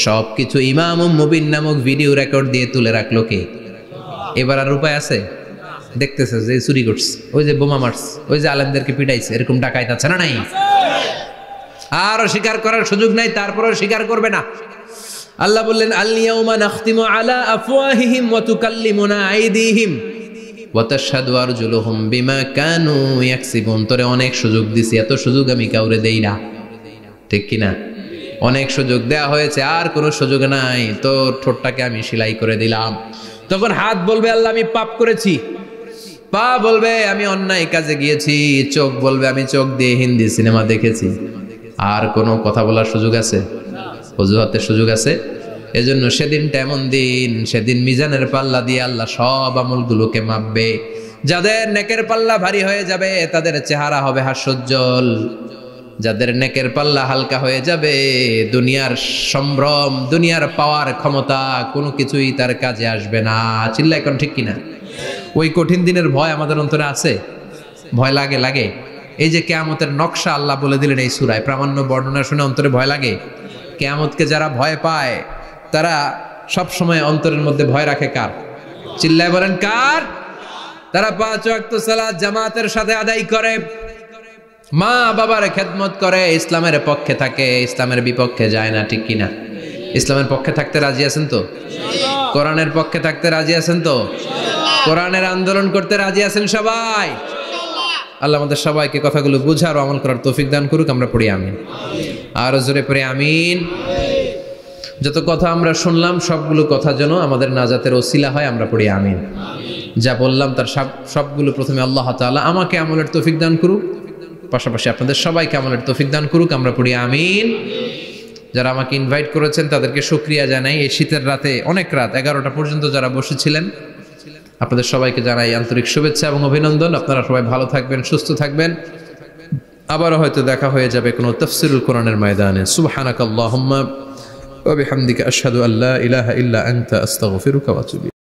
সবকিছু ইমাম মুবিন নামক ভিডিও রেকর্ড দিয়ে তুলে রাখলো কে? এবার আর উপায় আছে? দেখতেছে যে চুরি করছে, ওই যে বোমা মারছে, ওই যে আলেমদেরকে পিটাইছে, এরকম ডাকাইত আছে না নাই? আর স্বীকার করার সুযোগ নাই, তারপরেও স্বীকার করবে না। আল্লাহ বললেন আল ইয়াউমা নাখতিমু আলা আফওয়াহিহিম ওয়া তুকাল্লিমুনা আইদিহিম ওয়া তাশহাদু আরজুলুহুম বিমা কানু ইয়াকসিবুন। তোরে অনেক সুযোগ দিছি, এত সুযোগ আমি কাউরে দেই না, ঠিক কি না? অনেক সুযোগ দেয়া হয়েছে, আর কোনো সুযোগ নাই, তোর ঠোঁটটাকে আমি সেলাই করে দিলাম। তখন হাত বলবে আল্লাহ আমি পাপ করেছি, পা বলবে আমি অন্যায় কাজে গিয়েছি, চোখ বলবে আমি চোখ দিয়ে হিন্দি সিনেমা দেখেছি। আর কোনো কথা বলার সুযোগ আছে? অজুহাতের সুযোগ আছে? এজন্য সেদিনটা এমন দিন, সেদিন মিজানের পাল্লা দিয়ে আল্লাহ সব আমলগুলোকে মাপবে। যাদের নেকের পাল্লা ভারী হয়ে যাবে তাদের চেহারা হবে হাস্যোজ্জ্বল, যাদের নেকের পাল্লা হালকা হয়ে যাবে দুনিয়ার সম্ভ্রম, দুনিয়ার পাওয়ার ক্ষমতা কোনো কিছুই তার কাজে আসবে না। চিল্লা এখন ঠিক কিনা? ওই কঠিন দিনের ভয় আমাদের অন্তরে আছে? ভয় লাগে? লাগে। এই যে কিয়ামতের নকশা আল্লাহ বলে দিলেন এই সূরায়, প্রামাণ্য বর্ণনা শুনে অন্তরে ভয় লাগে? কিয়ামতকে যারা ভয় পায় তারা সব সময় অন্তরের মধ্যে ভয় রাখে কার? চিল্লায় বলেন কার? তারা 5 ওয়াক্ত সালাত জামাতের সাথে আদায় করে, মা বাবার খেদমত করে, ইসলামের পক্ষে থাকে, ইসলামের বিপক্ষে যায় না, ঠিক কিনা? ইসলামের পক্ষে থাকতে রাজি আছেন তো? কোরআনের পক্ষে থাকতে রাজি আছেন তো? কোরআনের আন্দোলন করতে রাজি আছেন সবাই? আল্লাহ আমাদের সবাইকে কথাগুলো বুঝার ও আমল করার তৌফিক দান করুক। আমরা পড়ি আমিন। আর জোরে পড়ি আমিন। যত কথা আমরা শুনলাম সবগুলো কথা যেন আমাদের নাজাতের ওসিলা হয়, আমরা পড়ি আমিন। যা বললাম তার সবগুলো প্রথমে আল্লাহ তাআলা আমাকে আমলের তৌফিক দান করুক, পাশাপাশি আপনাদের সবাইকে আমলের তৌফিক দান করুক, আমরা পড়ি আমিন। যারা আমাকে ইনভাইট করেছেন তাদেরকে শুকরিয়া জানাই। এই শীতের রাতে, অনেক রাত 11টা পর্যন্ত যারা বসেছিলেন, আপনাদের সবাইকে জানাই আন্তরিক শুভেচ্ছা এবং অভিনন্দন। আপনারা সবাই ভালো থাকবেন, সুস্থ থাকবেন। আবারও হয়তো দেখা হয়ে যাবে কোনো তাফসীরুল কোরআনের ময়দানে। সুবহানাকাল্লাহুম্মা ওয়া বিহামদিকা আশহাদু আল্লা ইলাহা ইল্লা আনতা আস্তাগফিরুকা ওয়া আতুবু